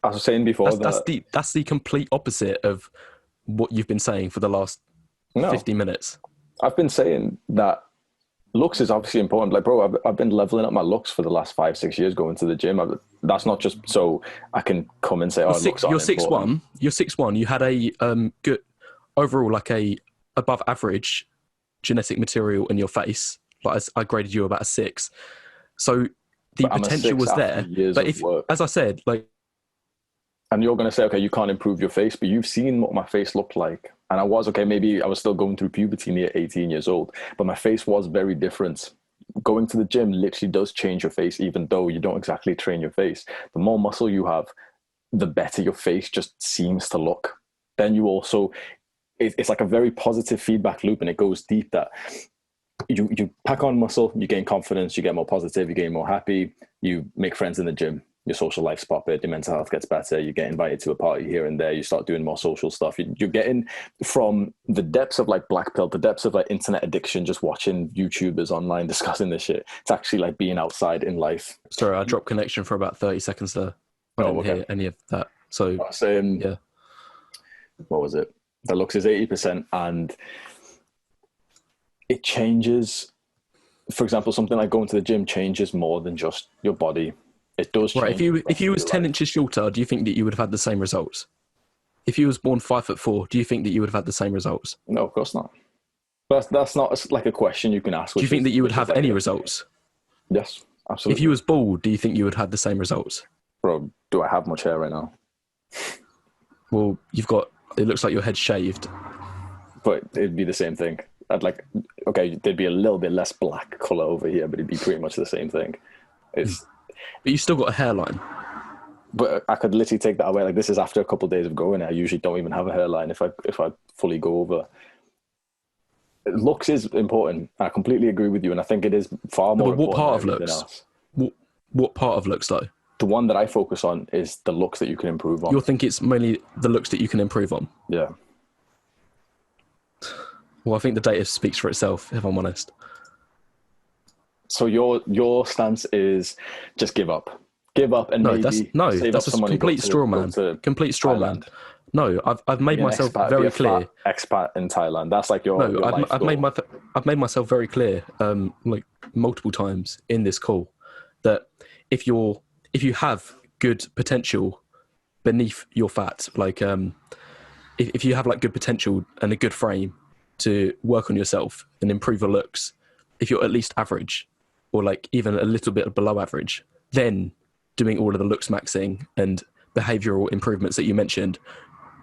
A: I was saying before...
B: That's the complete opposite of what you've been saying for the last 50 minutes.
A: I've been saying that looks is obviously important. Like, bro, I've been leveling up my looks for the last 5-6 years going to the gym. That's not just so I can come and say, oh, looks aren't important.
B: You're 6'1". You had a good overall, like a above average genetic material in your face. Like I graded you about a 6. So the potential was there. But if, as I said, like,
A: and you're going to say, okay, you can't improve your face, but you've seen what my face looked like. And maybe I was still going through puberty near 18 years old, but my face was very different. Going to the gym literally does change your face, even though you don't exactly train your face. The more muscle you have, the better your face just seems to look. Then you also, it's like a very positive feedback loop, and it goes deep that you pack on muscle, you gain confidence, you get more positive, you get more happy, you make friends in the gym. Your social life's popped, your mental health gets better, you get invited to a party here and there, you start doing more social stuff. You're getting from the depths of like black pill, the depths of like internet addiction, just watching YouTubers online discussing this shit. It's actually like being outside in life.
B: Sorry, I dropped connection for about 30 seconds there. I didn't hear any of that. So
A: I was saying,
B: yeah.
A: What was it? The looks is 80%, and it changes. For example, something like going to the gym changes more than just your body. It does change.
B: Right. If you was 10 inches shorter, do you think that you would have had the same results? If you was born 5'4", do you think that you would have had the same results?
A: No, of course not. That's not like a question you can ask.
B: Do you think that you would have any results?
A: Yes, absolutely.
B: If you was bald, do you think you would have the same results?
A: Bro, do I have much hair right now?
B: Well, it looks like your head's shaved.
A: But it'd be the same thing. There'd be a little bit less black colour over here, but it'd be pretty much the same thing.
B: But you still got a hairline.
A: But I could literally take that away. Like, this is after a couple of days of going. I usually don't even have a hairline if I fully go over. Looks is important. I completely agree with you, and I think it is far more important.
B: What part of looks? What part of looks though?
A: The one that I focus on is the looks that you can improve on.
B: You think it's mainly the looks that you can improve on?
A: Yeah.
B: Well, I think the data speaks for itself, if I'm honest.
A: So your stance is just give up. Give up and
B: that's a complete straw man. Complete straw man. No, I've made myself very clear.
A: Expat in Thailand. That's like your.
B: No, I've made myself very clear, like multiple times in this call, that if you have good potential beneath your fat, like if you have like good potential and a good frame to work on yourself and improve your looks, if you're at least average or like even a little bit below average, then doing all of the looks maxing and behavioral improvements that you mentioned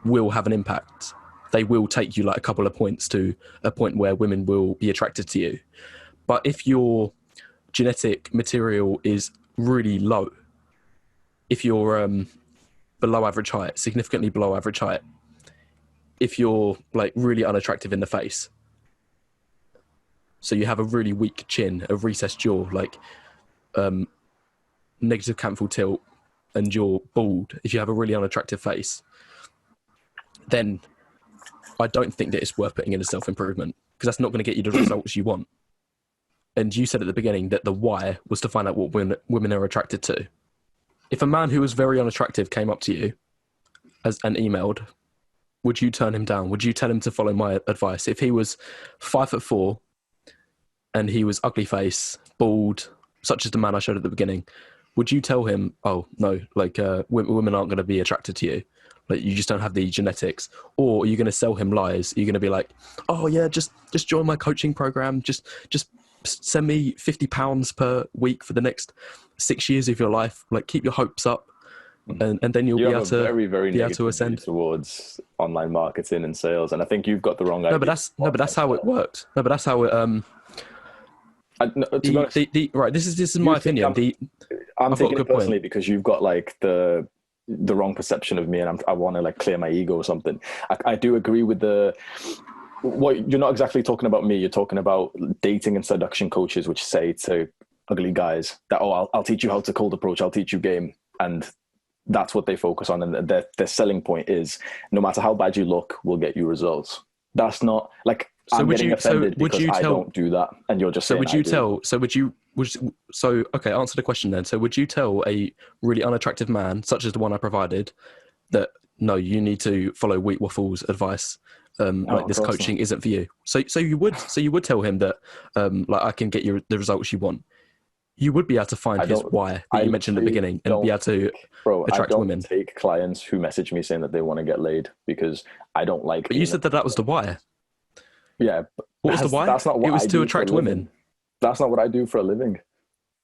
B: will have an impact. They will take you like a couple of points to a point where women will be attracted to you. But if your genetic material is really low, if you're below average height, significantly below average height, if you're like really unattractive in the face, So you have a really weak chin, a recessed jaw, like negative canthal tilt, and you're bald, if you have a really unattractive face, then I don't think that it's worth putting into self-improvement, because that's not going to get you the results you want. And you said at the beginning that the why was to find out what women are attracted to. If a man who was very unattractive came up to you and emailed, would you turn him down? Would you tell him to follow my advice? If he was 5'4" and he was ugly face, bald, such as the man I showed at the beginning, would you tell him, oh, no, like women aren't going to be attracted to you? Like, you just don't have the genetics? Or are you going to sell him lies? Are you going to be like, oh, yeah, just join my coaching program. Just send me £50 per week for the next 6 years of your life. Like, keep your hopes up. And then you'll be able to
A: very, very
B: be able to ascend
A: towards online marketing and sales. And I think you've got the wrong idea.
B: No, but that's how it works. No, but that's how it right, this is my opinion.
A: I'm taking it personally because you've got like the wrong perception of me, and I want to like clear my ego or something. I do agree with what you're not exactly talking about me. You're talking about dating and seduction coaches, which say to ugly guys that, oh, I'll teach you how to cold approach, I'll teach you game, and that's what they focus on. And their selling point is, no matter how bad you look, we'll get you results. That's not like, so I'm getting offended because I don't do that, and you're just saying okay, answer the question then. So would you tell a really unattractive man, such as the one I provided, that no, you need to follow Wheat Waffles' advice? Like, this coaching isn't for you. So you would tell him that like, I can get you the results you want. You would be able to find his why that you mentioned at the beginning and be able to attract women. I don't take clients who message me saying that they want to get laid because I don't like.
B: But you said that was the why.
A: Yeah.
B: What was the why?
A: That's not what
B: it was
A: I
B: to
A: do
B: attract
A: for a
B: women.
A: living. That's not what I do for a living.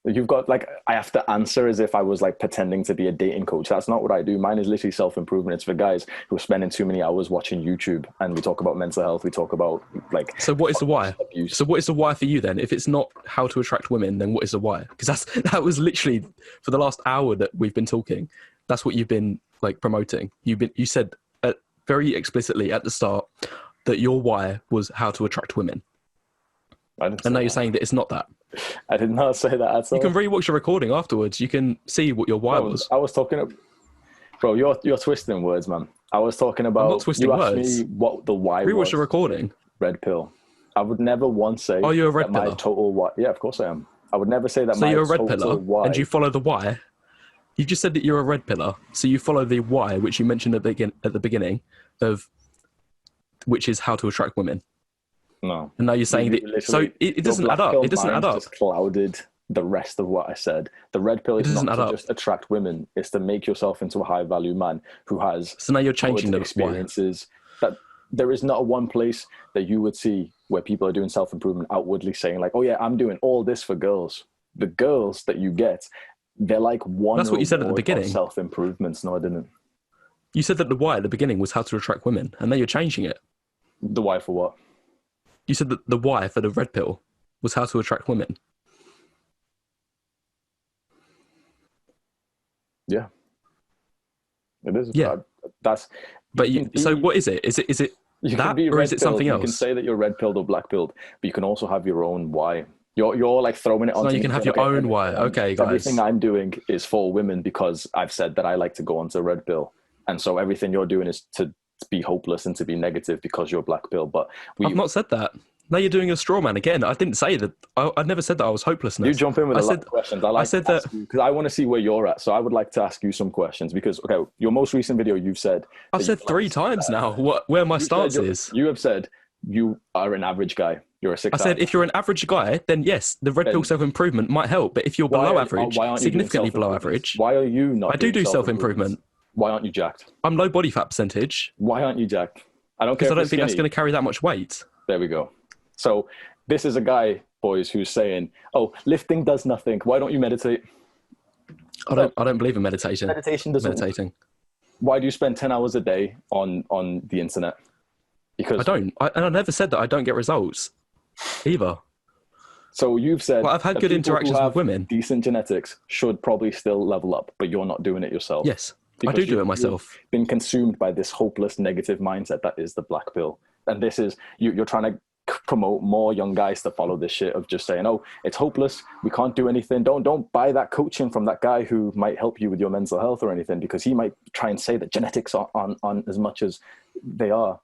A: You've got like, I have to answer as if I was like pretending to be a dating coach. That's not what I do. Mine is literally self-improvement. It's for guys who are spending too many hours watching YouTube, and we talk about mental health. We talk about like.
B: So what is the why? Abuse. So what is the why for you then? If it's not how to attract women, then what is the why? Because that was literally for the last hour that we've been talking. That's what you've been like promoting. You said very explicitly at the start that your why was how to attract women. And now you're saying that it's not that.
A: I did not say that at all.
B: You can rewatch your recording afterwards. You can see what your why was.
A: I was talking bro, you're twisting words, man. I was talking about.
B: I'm not twisting words.
A: You asked me what the why was.
B: Rewatch the recording.
A: Red pill. I would never once say.
B: Oh, you're a red pillar.
A: My total why. Yeah, of course I am. I would never say that.
B: So you're a red pillar, and you follow the why. You just said that you're a red pillar, so you follow the why, which you mentioned at the beginning of, which is how to attract women.
A: No.
B: And now you're saying that, so it doesn't add up. It doesn't add up.
A: Just clouded the rest of what I said. The red pill is not to just attract women. It's to make yourself into a high value man who has.
B: So now you're changing the
A: experiences. That there is not one place that you would see where people are doing self-improvement outwardly saying like, oh yeah, I'm doing all this for girls. The girls that you get, they're like one.
B: That's what you said at the beginning.
A: Self-improvements. No, I didn't.
B: You said that the why at the beginning was how to attract women, and now you're changing it.
A: The why for what?
B: You said that the why for the red pill was how to attract women.
A: Yeah. It is.
B: Yeah.
A: That's.
B: So what is it? Is it that, or is it something else?
A: You can say that you're red pilled or black pilled, but you can also have your own why. You're like throwing it on.
B: So you can have your own why. Okay, guys.
A: Everything I'm doing is for women because I've said that I like to go onto red pill, and so everything you're doing is to be hopeless and to be negative because you're black pill. But I've
B: not said that. Now you're doing a straw man again. I didn't say that. I never said that I was hopelessness.
A: You jump in with a lot of questions. I said that because I want to see where you're at. So I would like to ask you some questions because, okay, your most recent video, you've said.
B: I've said 3 times now where my stance is.
A: You have said you are an average guy. You're a 6.
B: I said if you're an average guy, then yes, the red pill self-improvement might help. But if you're below average, significantly below average.
A: Why are you not?
B: I do self-improvement.
A: Why aren't you jacked?
B: I'm low body fat percentage.
A: Why aren't you jacked? I don't care.
B: Because I don't think that's going to carry that much weight.
A: There we go. So this is a guy, boys, who's saying, "Oh, lifting does nothing. Why don't you meditate?"
B: I don't believe in meditation.
A: Meditation doesn't.
B: Meditating.
A: Why do you spend 10 hours a day on the internet? Because
B: I don't. And I never said that I don't get results, either.
A: So you've said
B: I've had good interactions with women.
A: Decent genetics should probably still level up, but you're not doing it yourself.
B: Yes, I do it myself.
A: You've been consumed by this hopeless negative mindset that is the black pill, and this is you're trying to promote more young guys to follow this shit of just saying, oh, it's hopeless, we can't do anything. Don't buy that coaching from that guy who might help you with your mental health or anything, because he might try and say that genetics are on as much as they are.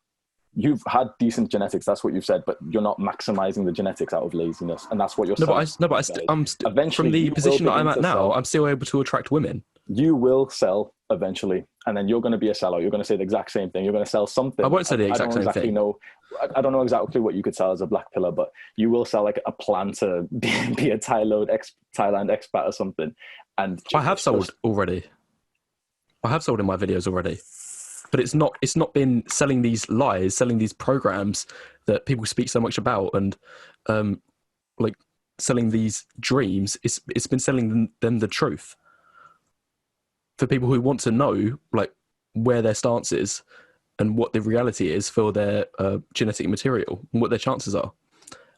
A: You've had decent genetics, that's what you've said, but you're not maximizing the genetics out of laziness, and that's what you're saying.
B: From the position that I'm at now, I'm still able to attract women.
A: You will sell eventually, and then you're going to be a sellout. You're going to say the exact same thing. You're going to sell something.
B: I won't say the exact same thing.
A: I don't know exactly what you could sell as a black pillar, but you will sell like a plan to be a Thailand expat or something. And
B: I have sold already. I have sold in my videos already. But it's not been selling these lies, selling these programs that people speak so much about, and like selling these dreams. It's been selling them the truth for people who want to know like where their stance is and what the reality is for their genetic material and what their chances are.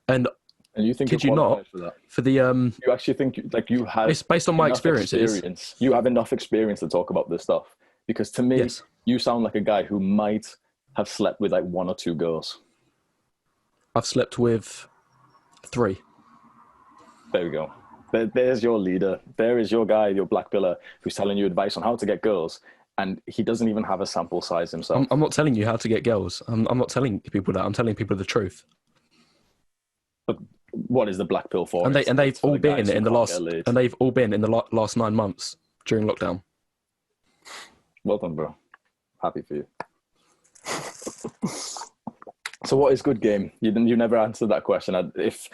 B: And
A: you think,
B: kid you not, for the
A: you actually think like you have,
B: it's based on my experiences.
A: You have enough experience to talk about this stuff, because to me, yes, you sound like a guy who might have slept with like 1 or 2 girls.
B: I've slept with 3.
A: There we go. There's your leader. There is your guy, your black pillar, who's telling you advice on how to get girls, and he doesn't even have a sample size himself.
B: I'm not telling you how to get girls. I'm not telling people that. I'm telling people the truth.
A: But what is the black pill for?
B: They've all been in the last 9 months during lockdown.
A: Well done, bro. Happy for you. So what is good game? You never answered that question. If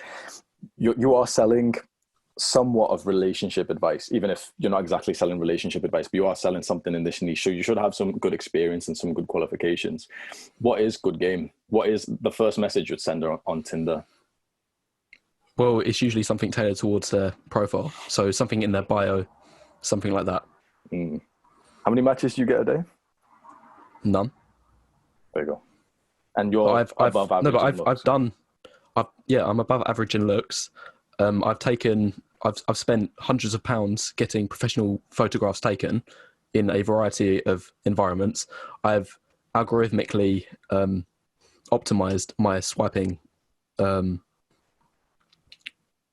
A: you are selling somewhat of relationship advice, even if you're not exactly selling relationship advice, but you are selling something in this niche, so you should have some good experience and some good qualifications. What is good game? What is the first message you'd send her on Tinder?
B: Well, it's usually something tailored towards their profile. So something in their bio, something like that.
A: Mm. How many matches do you get a day?
B: None.
A: There you go. And you're above average. No,
B: but I'm above average in looks. I've spent hundreds of pounds getting professional photographs taken in a variety of environments. I've algorithmically optimized my swiping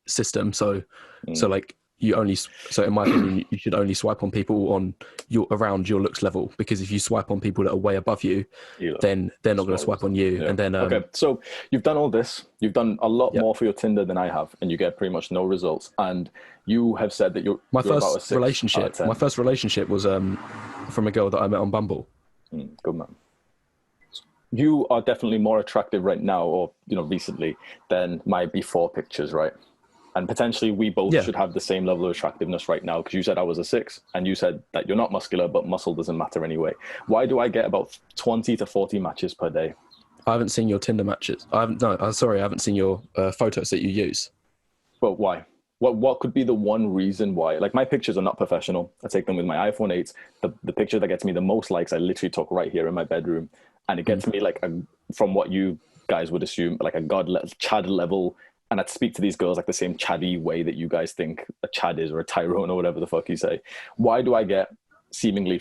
B: system. So like in my opinion, you should only swipe on people on around your looks level, because if you swipe on people that are way above you, then they're not going to swipe on you. Yeah. And then
A: okay, so you've done all this. You've done a lot more for your Tinder than I have, and you get pretty much no results. And you have said that you're
B: my first relationship was from a girl that I met on Bumble.
A: Good man. You are definitely more attractive right now, or recently, than my before pictures, right? And potentially we both should have the same level of attractiveness right now, because you said I was a 6 and you said that you're not muscular, but muscle doesn't matter anyway. Why do I get about 20 to 40 matches per day?
B: I haven't seen your Tinder matches. I haven't seen your photos that you use.
A: But why? What could be the one reason why? Like, my pictures are not professional. I take them with my iPhone 8. The picture that gets me the most likes, I literally took right here in my bedroom. And it gets me like from what you guys would assume, like a Chad level. And I'd speak to these girls like the same Chaddy way that you guys think a Chad is, or a Tyrone, or whatever the fuck you say. Why do I get seemingly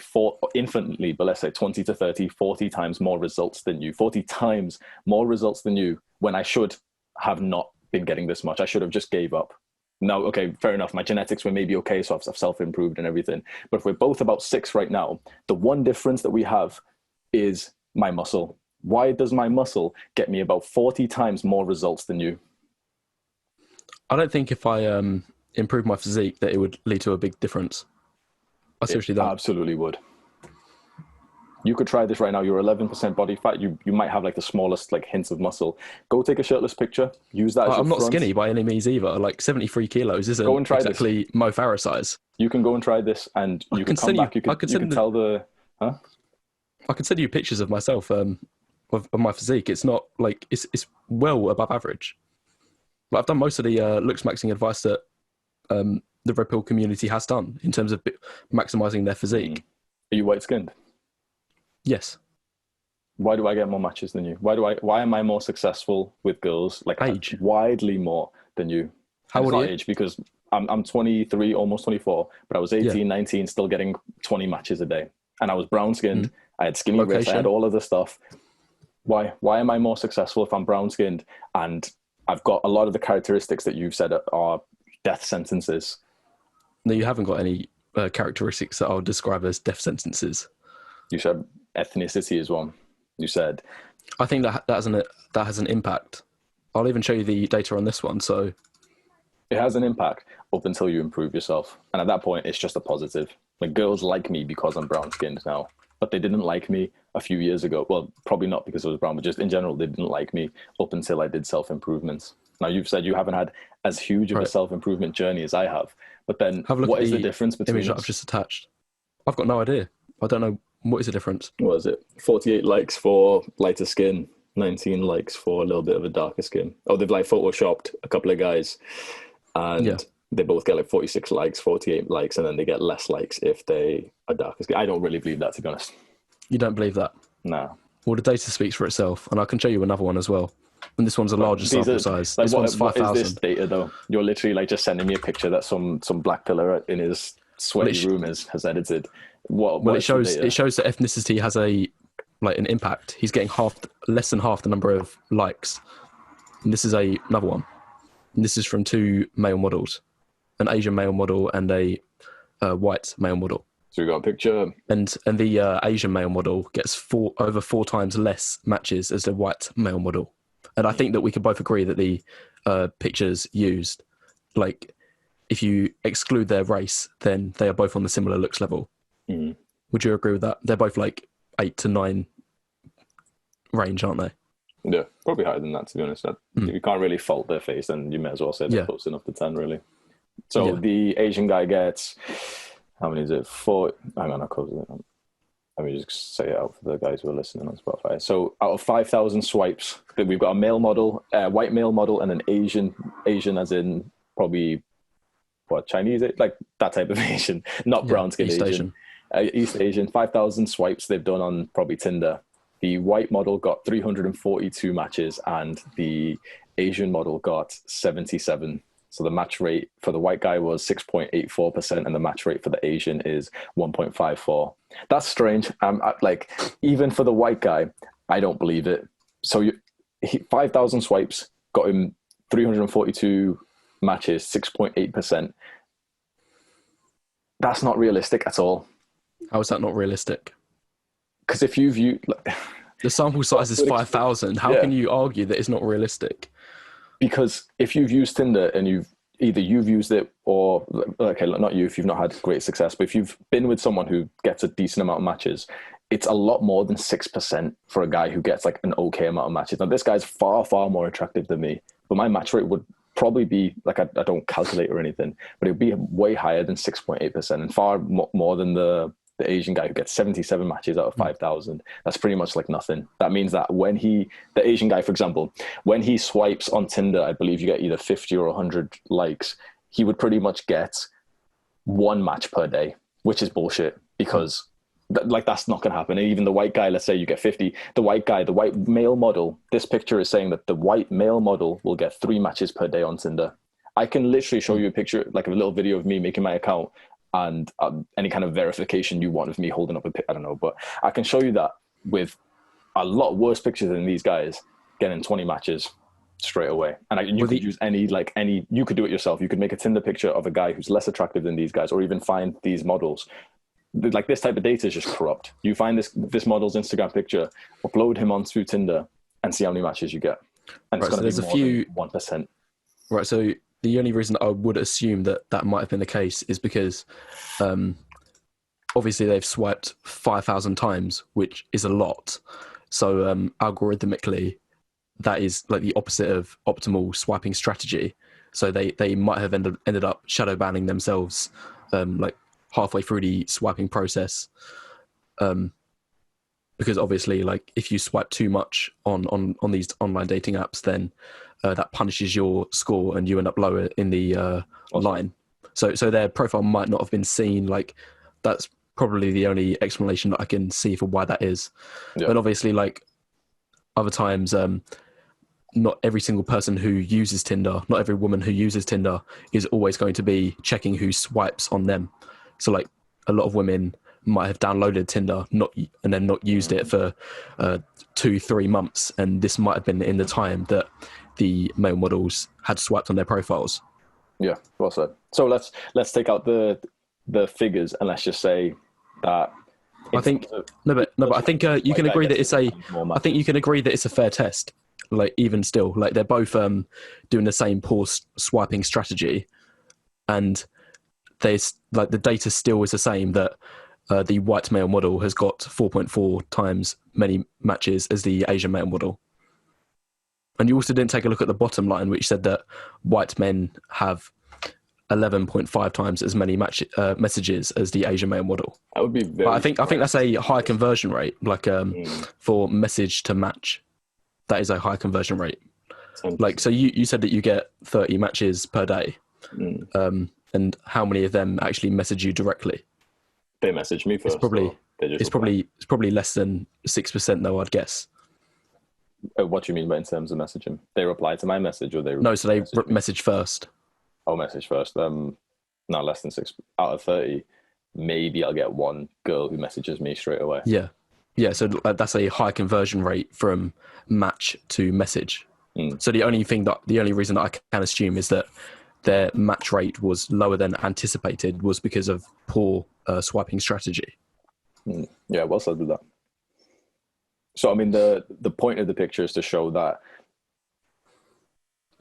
A: infinitely, but let's say 20 to 30, 40 times more results than you, 40 times more results than you, when I should have not been getting this much? I should have just gave up. No, okay, fair enough. My genetics were maybe okay, so I've self-improved and everything. But if we're both about 6 right now, the one difference that we have is my muscle. Why does my muscle get me about 40 times more results than you?
B: I don't think if I improve my physique that it would lead to a big difference. I seriously don't.
A: Absolutely would. You could try this right now. You're 11% body fat. You might have like the smallest like hints of muscle. Go take a shirtless picture. Use that as
B: I'm not skinny by any means either. Like 73 kilos isn't exactly Mo Farah size.
A: You can go and try this, and you can come back. You can tell the... Huh?
B: I can send you pictures of myself, of my physique. It's not like... It's well above average. I've done most of the looks maxing advice that the red pill community has done in terms of maximizing their physique.
A: Are you white skinned?
B: Yes.
A: Why do I get more matches than you? Why am I more successful with girls? Like
B: age,
A: widely more than you.
B: How old are you?
A: Age, because I'm 23, almost 24, but I was 18, 19, still getting 20 matches a day, and I was brown skinned. I had skinny wrists. I had all of the stuff. Why am I more successful if I'm brown skinned and I've got a lot of the characteristics that you've said are death sentences?
B: No, you haven't got any characteristics that I'll describe as death sentences.
A: You said ethnicity is one. You said.
B: I think that has an impact. I'll even show you the data on this one. So
A: it has an impact up until you improve yourself, and at that point, it's just a positive. Like, girls like me because I'm brown skinned now, but they didn't like me a few years ago. Well, probably not because I was brown, but just in general, they didn't like me up until I did self improvements. Now, you've said you haven't had as huge of a self improvement journey as I have, but then what is the difference between
B: image that I've just attached? I've got no idea. I don't know. What is the difference?
A: What is it? 48 likes for lighter skin, 19 likes for a little bit of a darker skin. Oh, they've like photoshopped a couple of guys, and they both get like 46 likes, 48 likes, and then they get less likes if they are darker skin. I don't really believe that, to be honest.
B: You don't believe that?
A: No.
B: Well, the data speaks for itself, and I can show you another one as well. And this one's a larger sample size.
A: Like,
B: this one's 5,000.
A: What is this data, though? You're literally like just sending me a picture that some black pillar in his sweaty room has edited.
B: It shows that ethnicity has an impact. He's getting less than half the number of likes. And this is another one. And this is from 2 male models, an Asian male model and a white male model.
A: So we got a picture,
B: and the Asian male model gets over 4 times less matches as the white male model. And I think that we can both agree that the pictures used, like, if you exclude their race, then they are both on the similar looks level.
A: Mm.
B: Would you agree with that? They're both like 8 to 9 range, aren't they?
A: Yeah, probably higher than that, to be honest. You can't really fault their face, and you may as well say they're close enough to 10, really. So the Asian guy gets, how many is it? 4. Hang on, I'll close it. Let me just say it out for the guys who are listening on Spotify. So out of 5,000 swipes, we've got a male model, a white male model, and an Asian as in probably, Chinese, like that type of Asian, not brown skin Asian. East Asian. 5,000 swipes they've done on probably Tinder. The white model got 342 matches and the Asian model got 77. So the match rate for the white guy was 6.84% and the match rate for the Asian is 1.54. That's strange. Like, even for the white guy, I don't believe it. So 5,000 swipes got him 342 matches, 6.8%. That's not realistic at all.
B: How is that not realistic?
A: Because if you view...
B: the sample size is 5,000. How can you argue that it's not realistic? Because
A: if you've used Tinder and you've used it or... Okay, not you if you've not had great success, but if you've been with someone who gets a decent amount of matches, it's a lot more than 6% for a guy who gets like an okay amount of matches. Now, this guy's far, far more attractive than me, but my match rate would probably be, like, I don't calculate or anything, but it would be way higher than 6.8% and far more than the Asian guy who gets 77 matches out of 5,000. That's pretty much like nothing. That means that the Asian guy, for example, when he swipes on Tinder, I believe you get either 50 or 100 likes, he would pretty much get 1 match per day, which is bullshit because that's not going to happen. And even the white guy, let's say you get 50, the white male model, this picture is saying that the white male model will get 3 matches per day on Tinder. I can literally show you a picture, like a little video of me making my account and any kind of verification you want of me holding up I don't know, but I can show you that with a lot worse pictures than these guys getting 20 matches straight away. And you could use you could do it yourself. You could make a Tinder picture of a guy who's less attractive than these guys, or even find these models. Like, this type of data is just corrupt. You find this model's Instagram picture, upload him onto Tinder, and see how many matches you get. And it's going to be more than 1%.
B: Right, so the only reason I would assume that might have been the case is because obviously they've swiped 5,000 times, which is a lot. So algorithmically, that is like the opposite of optimal swiping strategy. So they might have ended up shadow banning themselves like halfway through the swiping process. Because obviously, like, if you swipe too much on these online dating apps, then that punishes your score and you end up lower in the line. So their profile might not have been seen. Like, that's probably the only explanation that I can see for why that is. Yeah. But obviously, like, other times, not every single person who uses Tinder, not every woman who uses Tinder is always going to be checking who swipes on them. So, like, a lot of women might have downloaded Tinder, and then not used it for 2-3 months, and this might have been in the time that the male models had swiped on their profiles.
A: Yeah, well said. So let's take out the figures and let's just say that.
B: I think but I think you can agree that I think you can agree that it's a fair test. Like, even still, like, they're both doing the same poor swiping strategy, and like, the data still is the same, that the white male model has got 4.4 times many matches as the Asian male model. And you also didn't take a look at the bottom line, which said that white men have 11.5 times as many messages as the Asian male model.
A: That would be very.
B: But I think that's a high conversion rate. Like, for message to match, that is a high conversion rate. Like, so you said that you get 30 matches per day, and how many of them actually message you directly?
A: They message me first.
B: It's probably less than 6% though, I'd guess.
A: What do you mean by in terms of messaging? They reply to my message, or they
B: message first.
A: Oh, message first. No, less than 6 out of 30. Maybe I'll get one girl who messages me straight away.
B: Yeah. So that's a high conversion rate from match to message. So the only reason that I can assume is that their match rate was lower than anticipated was because of poor swiping strategy.
A: Yeah, well said with that. So, I mean, the point of the picture is to show that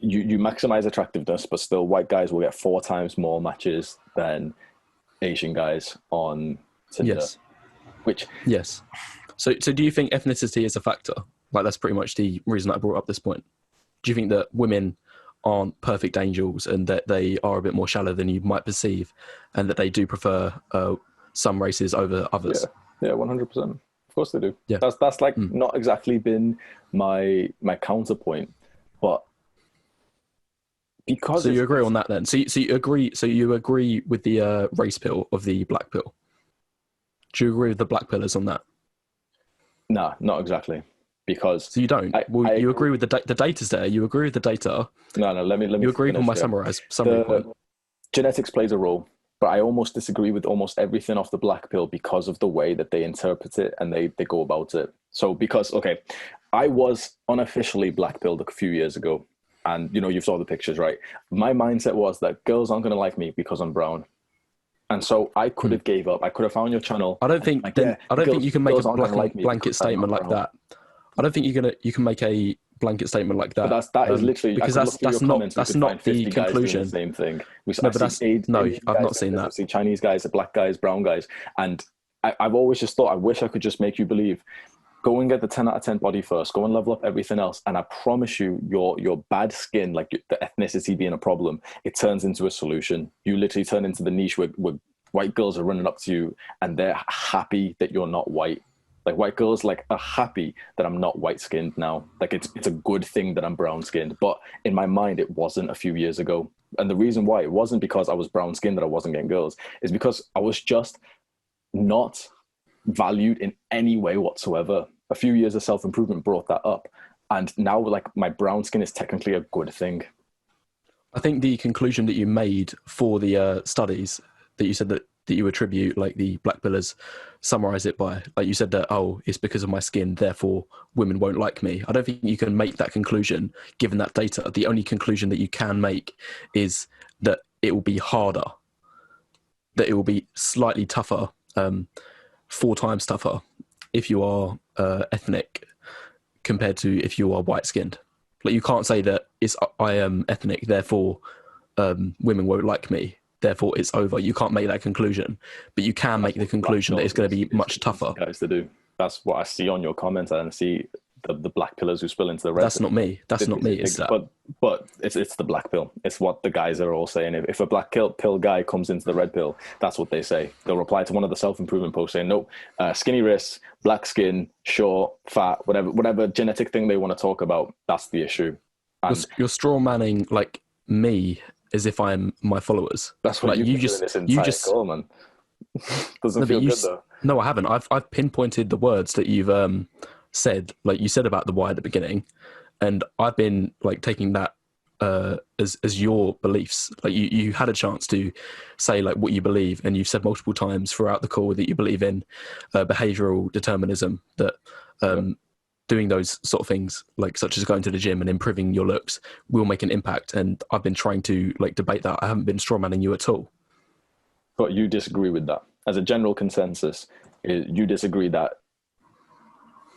A: you maximize attractiveness, but still white guys will get 4 times more matches than Asian guys on Tinder.
B: Yes. So do you think ethnicity is a factor? Like, that's pretty much the reason I brought up this point. Do you think that women aren't perfect angels and that they are a bit more shallow than you might perceive, and that they do prefer some races over others?
A: Yeah, 100%. Of course they do. Yeah. That's like not exactly been my counterpoint, but because.
B: So you agree on that then? So you agree with the race pill of the black pill? Do you agree with the black pillars on that?
A: Nah, not exactly. Because
B: so you don't. You agree with the data's there. You agree with the data.
A: No. Let me. You
B: agree with my summary point.
A: Genetics plays a role, but I almost disagree with almost everything off the black pill because of the way that they interpret it and they go about it. So because I was unofficially black pilled a few years ago, and you saw the pictures, right? My mindset was that girls aren't going to like me because I'm brown. And so I could have gave up. I could have found your channel.
B: I don't think you can make a blanket statement like that. I don't think you can make a blanket statement like that.
A: But that is literally
B: because that's not the conclusion.
A: The same thing.
B: I've not seen that.
A: I see Chinese guys, black guys, brown guys, and I've always just thought, I wish I could just make you believe. Go and get the 10 out of 10 body first. Go and level up everything else, and I promise you, your bad skin, like the ethnicity being a problem, it turns into a solution. You literally turn into the niche where white girls are running up to you and they're happy that you're not white. Like, white girls are happy that I'm not white skinned now. Like, it's a good thing that I'm brown skinned. But in my mind, it wasn't a few years ago. And the reason why it wasn't because I was brown skinned that I wasn't getting girls is because I was just not valued in any way whatsoever. A few years of self-improvement brought that up. And now, like, my brown skin is technically a good thing.
B: I think the conclusion that you made for the studies that you said that you attribute, like, the black pillars, summarize it by, like, you said that, it's because of my skin, therefore women won't like me. I don't think you can make that conclusion given that data. The only conclusion that you can make is that it will be harder, that it will be slightly tougher, 4 times tougher if you are ethnic compared to if you are white skinned. Like, you can't say that I am ethnic, therefore women won't like me, therefore it's over. You can't make that conclusion, but you can make the conclusion that it's going to be much tougher.
A: Guys to do. That's what I see on your comments, and I see the black pillars who spill into the red.
B: That's not me. That's not me. It's that.
A: But it's the black pill. It's what the guys are all saying. If a black pill guy comes into the red pill, that's what they say. They'll reply to one of the self-improvement posts saying, nope, skinny wrists, black skin, short, fat, whatever genetic thing they want to talk about. That's the issue. And
B: you're straw manning, like, me as if I'm my followers.
A: That's what, like, you just call, man. Doesn't feel good though.
B: No, I haven't. I've pinpointed the words that you've said, like you said about the Y at the beginning, and I've been, like, taking that as your beliefs. Like you had a chance to say like what you believe, and you've said multiple times throughout the call that you believe in behavioral determinism, that doing those sort of things, like such as going to the gym and improving your looks, will make an impact. And I've been trying to like debate that. I haven't been strawmanning you at all.
A: But you disagree with that. As a general consensus, you disagree that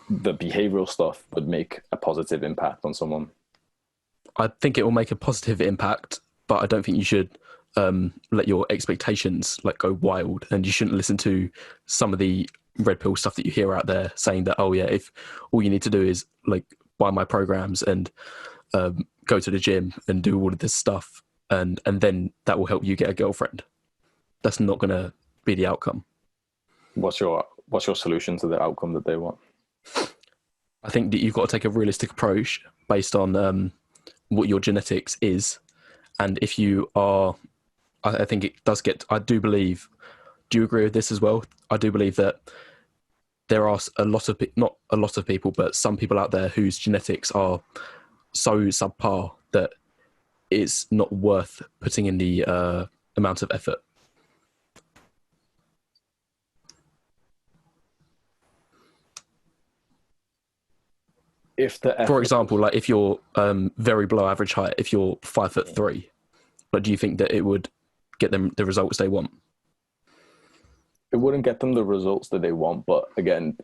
A: the behavioral stuff would make a positive impact on someone.
B: I think it will make a positive impact, but I don't think you should let your expectations like go wild, and you shouldn't listen to some of the red pill stuff that you hear out there saying that, oh yeah, if all you need to do is like buy my programs and go to the gym and do all of this stuff, and then that will help you get a girlfriend. That's not going to be the outcome.
A: What's your solution to the outcome that they want?
B: I think that you've got to take a realistic approach based on what your genetics is. And if you are, I think it does get, I do believe, do you agree with this as well? I do believe that there are not a lot of people, but some people out there whose genetics are so subpar that it's not worth putting in the amount of effort. For example, like if you're very below average height, if you're 5'3", but do you think that it would get them the results they want?
A: It wouldn't get them the results that they want, but again,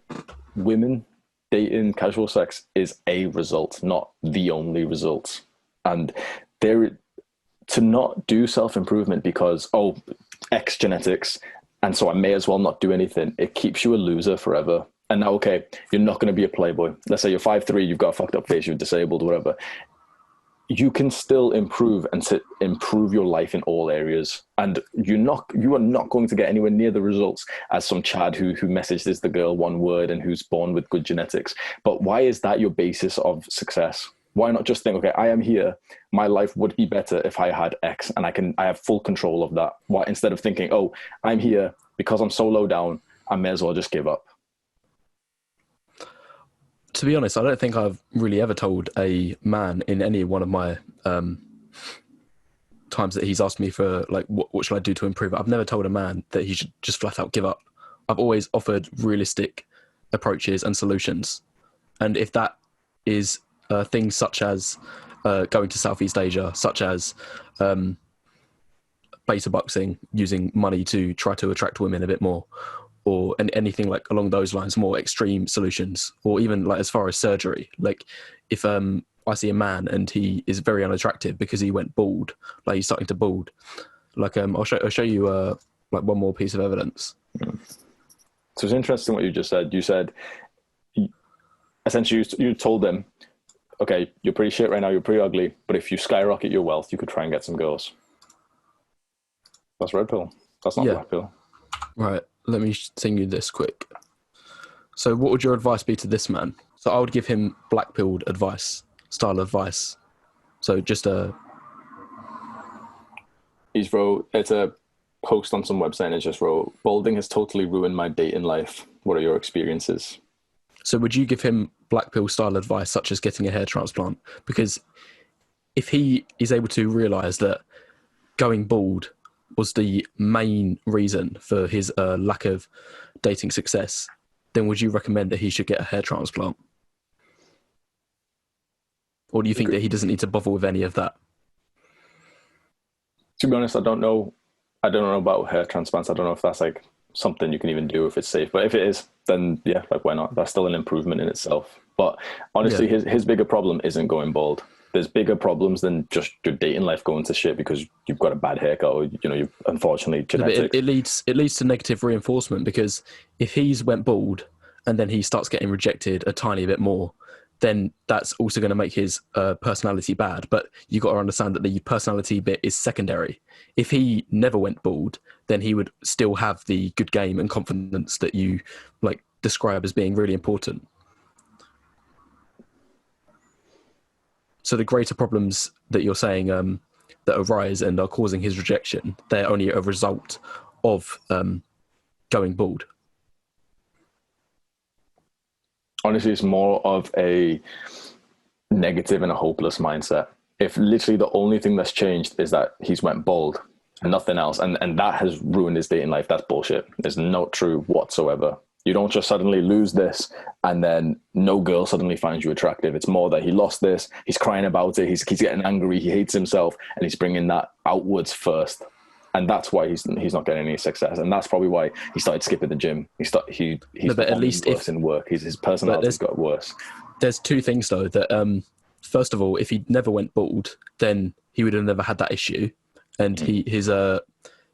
A: women dating casual sex is a result, not the only result. And to not do self-improvement because, X genetics, and so I may as well not do anything, it keeps you a loser forever. And now, okay, you're not going to be a playboy. Let's say you're 5'3", you've got a fucked up face, you're disabled, whatever. You can still improve and improve your life in all areas. And you are not going to get anywhere near the results as some Chad who messages the girl one word and who's born with good genetics. But why is that your basis of success? Why not just think, okay, I am here. My life would be better if I had X and I have full control of that. Why, instead of thinking, oh, I'm here because I'm so low down, I may as well just give up.
B: To be honest, I don't think I've really ever told a man in any one of my times that he's asked me for, like, what should I do to improve? I've never told a man that he should just flat out give up. I've always offered realistic approaches and solutions. And if that is things such as going to Southeast Asia, such as beta boxing, using money to try to attract women a bit more, or anything like along those lines, more extreme solutions, or even like as far as surgery. Like if I see a man and he is very unattractive because he went bald, like he's starting to bald, like I'll show you like one more piece of evidence.
A: So it's interesting what you just said. You said essentially you told them, okay, you're pretty shit right now, you're pretty ugly, but if you skyrocket your wealth, you could try and get some girls. That's red pill. That's not black pill.
B: Right. Let me sing you this quick. So what would your advice be to this man? So I would give him black-pilled advice, style advice. So just
A: He's wrote, it's a post on some website and it just wrote, balding has totally ruined my dating life. What are your experiences?
B: So would you give him black pill style advice such as getting a hair transplant? Because if he is able to realise that going bald was the main reason for his lack of dating success, then would you recommend that he should get a hair transplant? Or do you think that he doesn't need to bother with any of that?
A: To be honest, I don't know about hair transplants. I don't know if that's like something you can even do, if it's safe. But if it is, then yeah, like why not? That's still an improvement in itself. But honestly, his bigger problem isn't going bald. There's bigger problems than just your dating life going to shit because you've got a bad haircut or, you know, you've unfortunately genetics.
B: It leads to negative reinforcement, because if he's went bald and then he starts getting rejected a tiny bit more, then that's also going to make his personality bad. But you got to understand that the personality bit is secondary. If he never went bald, then he would still have the good game and confidence that you like describe as being really important. So the greater problems that you're saying that arise and are causing his rejection, they're only a result of going bald.
A: Honestly, it's more of a negative and a hopeless mindset. if literally the only thing that's changed is that he's went bald and nothing else, and that has ruined his dating life, that's bullshit. It's not true whatsoever. You don't just suddenly lose this and then no girl suddenly finds you attractive. It's more that he lost this, he's crying about it, he's getting angry, he hates himself, and he's bringing that outwards first. And that's why he's not getting any success. And that's probably why he started skipping the gym. He's
B: no, but at least
A: worse in work. His personality's got worse.
B: There's two things though. That first of all, if he never went bald, then he would have never had that issue, and his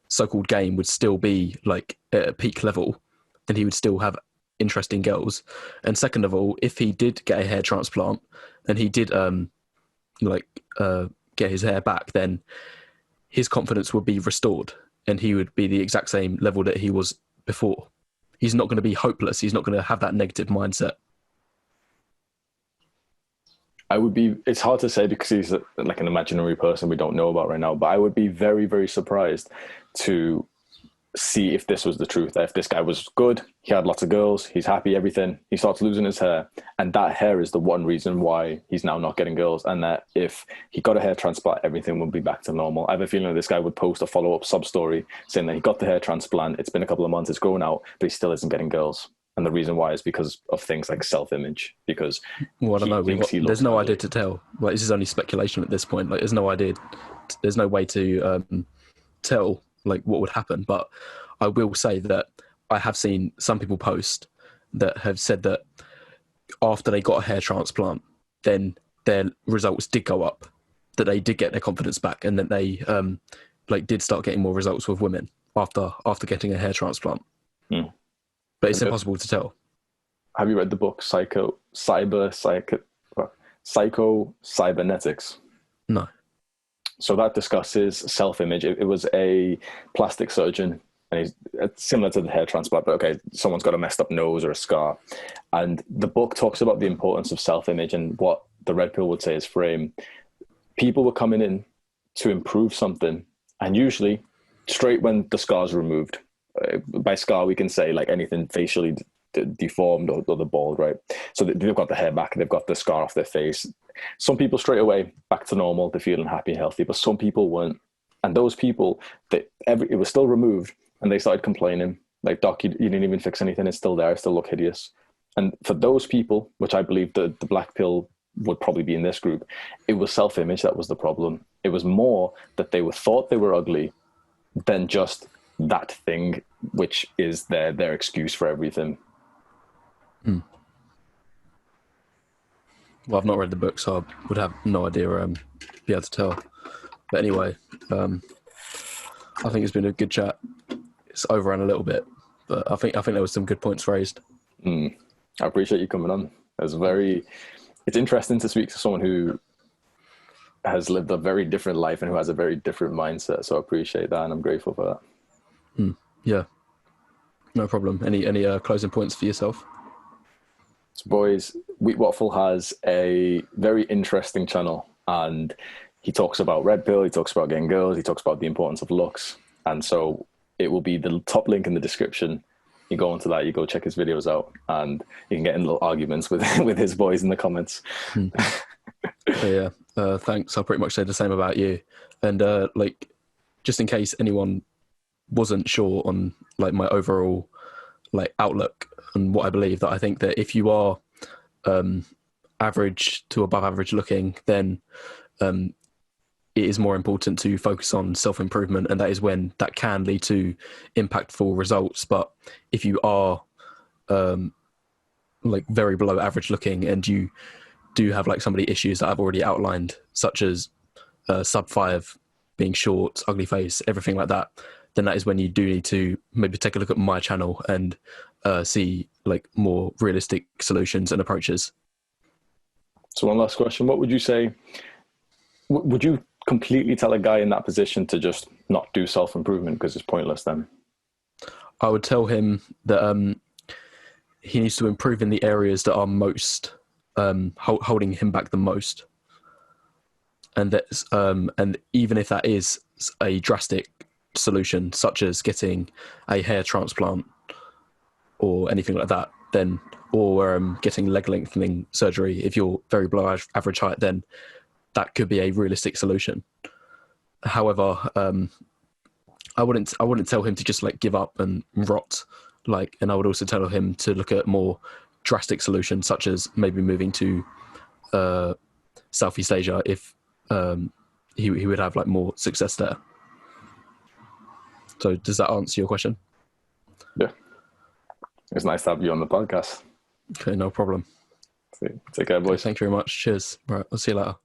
B: so-called game would still be like at a peak level. Then he would still have interesting girls. And second of all, if he did get a hair transplant and he did get his hair back, then his confidence would be restored and he would be the exact same level that he was before. He's not going to be hopeless. He's not going to have that negative mindset.
A: It's hard to say because he's like an imaginary person we don't know about right now, but I would be very, very surprised to see if this was the truth. If this guy was good, he had lots of girls, he's happy, everything, he starts losing his hair, and that hair is the one reason why he's now not getting girls, and that if he got a hair transplant, everything would be back to normal. I have a feeling that this guy would post a follow-up sub-story saying that he got the hair transplant, it's been a couple of months, it's grown out, but he still isn't getting girls. And the reason why is because of things like self-image, because
B: I don't know. There's no idea to tell. Like, this is only speculation at this point. Like, there's no idea. There's no way to tell like what would happen. But I will say that I have seen some people post that have said that after they got a hair transplant, then their results did go up, that they did get their confidence back, and that they did start getting more results with women after getting a hair transplant. But it's impossible to tell.
A: Have you read the book Psycho Cybernetics?
B: No.
A: So that discusses self-image. It was a plastic surgeon, and it's similar to the hair transplant, but okay, someone's got a messed up nose or a scar. And the book talks about the importance of self-image, and what the red pill would say is frame. People were coming in to improve something, and usually straight when the scar's removed. By scar, we can say like anything facially deformed or the bald, right? So they've got the hair back, they've got the scar off their face. Some people straight away back to normal, they're feeling happy and healthy, but some people weren't. And those people, it was still removed, and they started complaining, like, doc, you didn't even fix anything, it's still there, it still look hideous. And for those people, which I believe the black pill would probably be in this group, it was self-image that was the problem. It was more that they thought they were ugly than just that thing, which is their excuse for everything.
B: Well, I've not read the book, so I would have no idea, be able to tell. But anyway, I think it's been a good chat. It's overrun a little bit, but I think there was some good points raised.
A: I appreciate you coming on. It's interesting to speak to someone who has lived a very different life and who has a very different mindset. So I appreciate that, and I'm grateful for that.
B: Yeah, no problem. Any closing points for yourself?
A: So boys, Wheat Waffle has a very interesting channel, and he talks about red pill, he talks about getting girls, he talks about the importance of looks, and so it will be the top link in the description. You go onto that, you go check his videos out, and you can get in little arguments with his boys in the comments.
B: Yeah, thanks. I'll pretty much say the same about you. And just in case anyone wasn't sure on like my overall like outlook and what I believe, that I think that if you are average to above average looking, then it is more important to focus on self-improvement, and that is when that can lead to impactful results. But if you are like very below average looking, and you do have like some of the issues that I've already outlined, such as sub 5, being short, ugly face, everything like that, then that is when you do need to maybe take a look at my channel and see like more realistic solutions and approaches.
A: So one last question. What would you say, would you completely tell a guy in that position to just not do self-improvement because it's pointless then?
B: I would tell him that he needs to improve in the areas that are most holding him back the most. And that's and even if that is a drastic solution, such as getting a hair transplant or anything like that, then, or getting leg lengthening surgery, if you're very below average height, then that could be a realistic solution. However, I wouldn't tell him to just like give up and rot, like, and I would also tell him to look at more drastic solutions, such as maybe moving to Southeast Asia if he would have like more success there. So does that answer your question?
A: Yeah. It's nice to have you on the podcast.
B: Okay, no problem.
A: See, take care, boys.
B: Thank you very much. Cheers. Right, I'll see you later.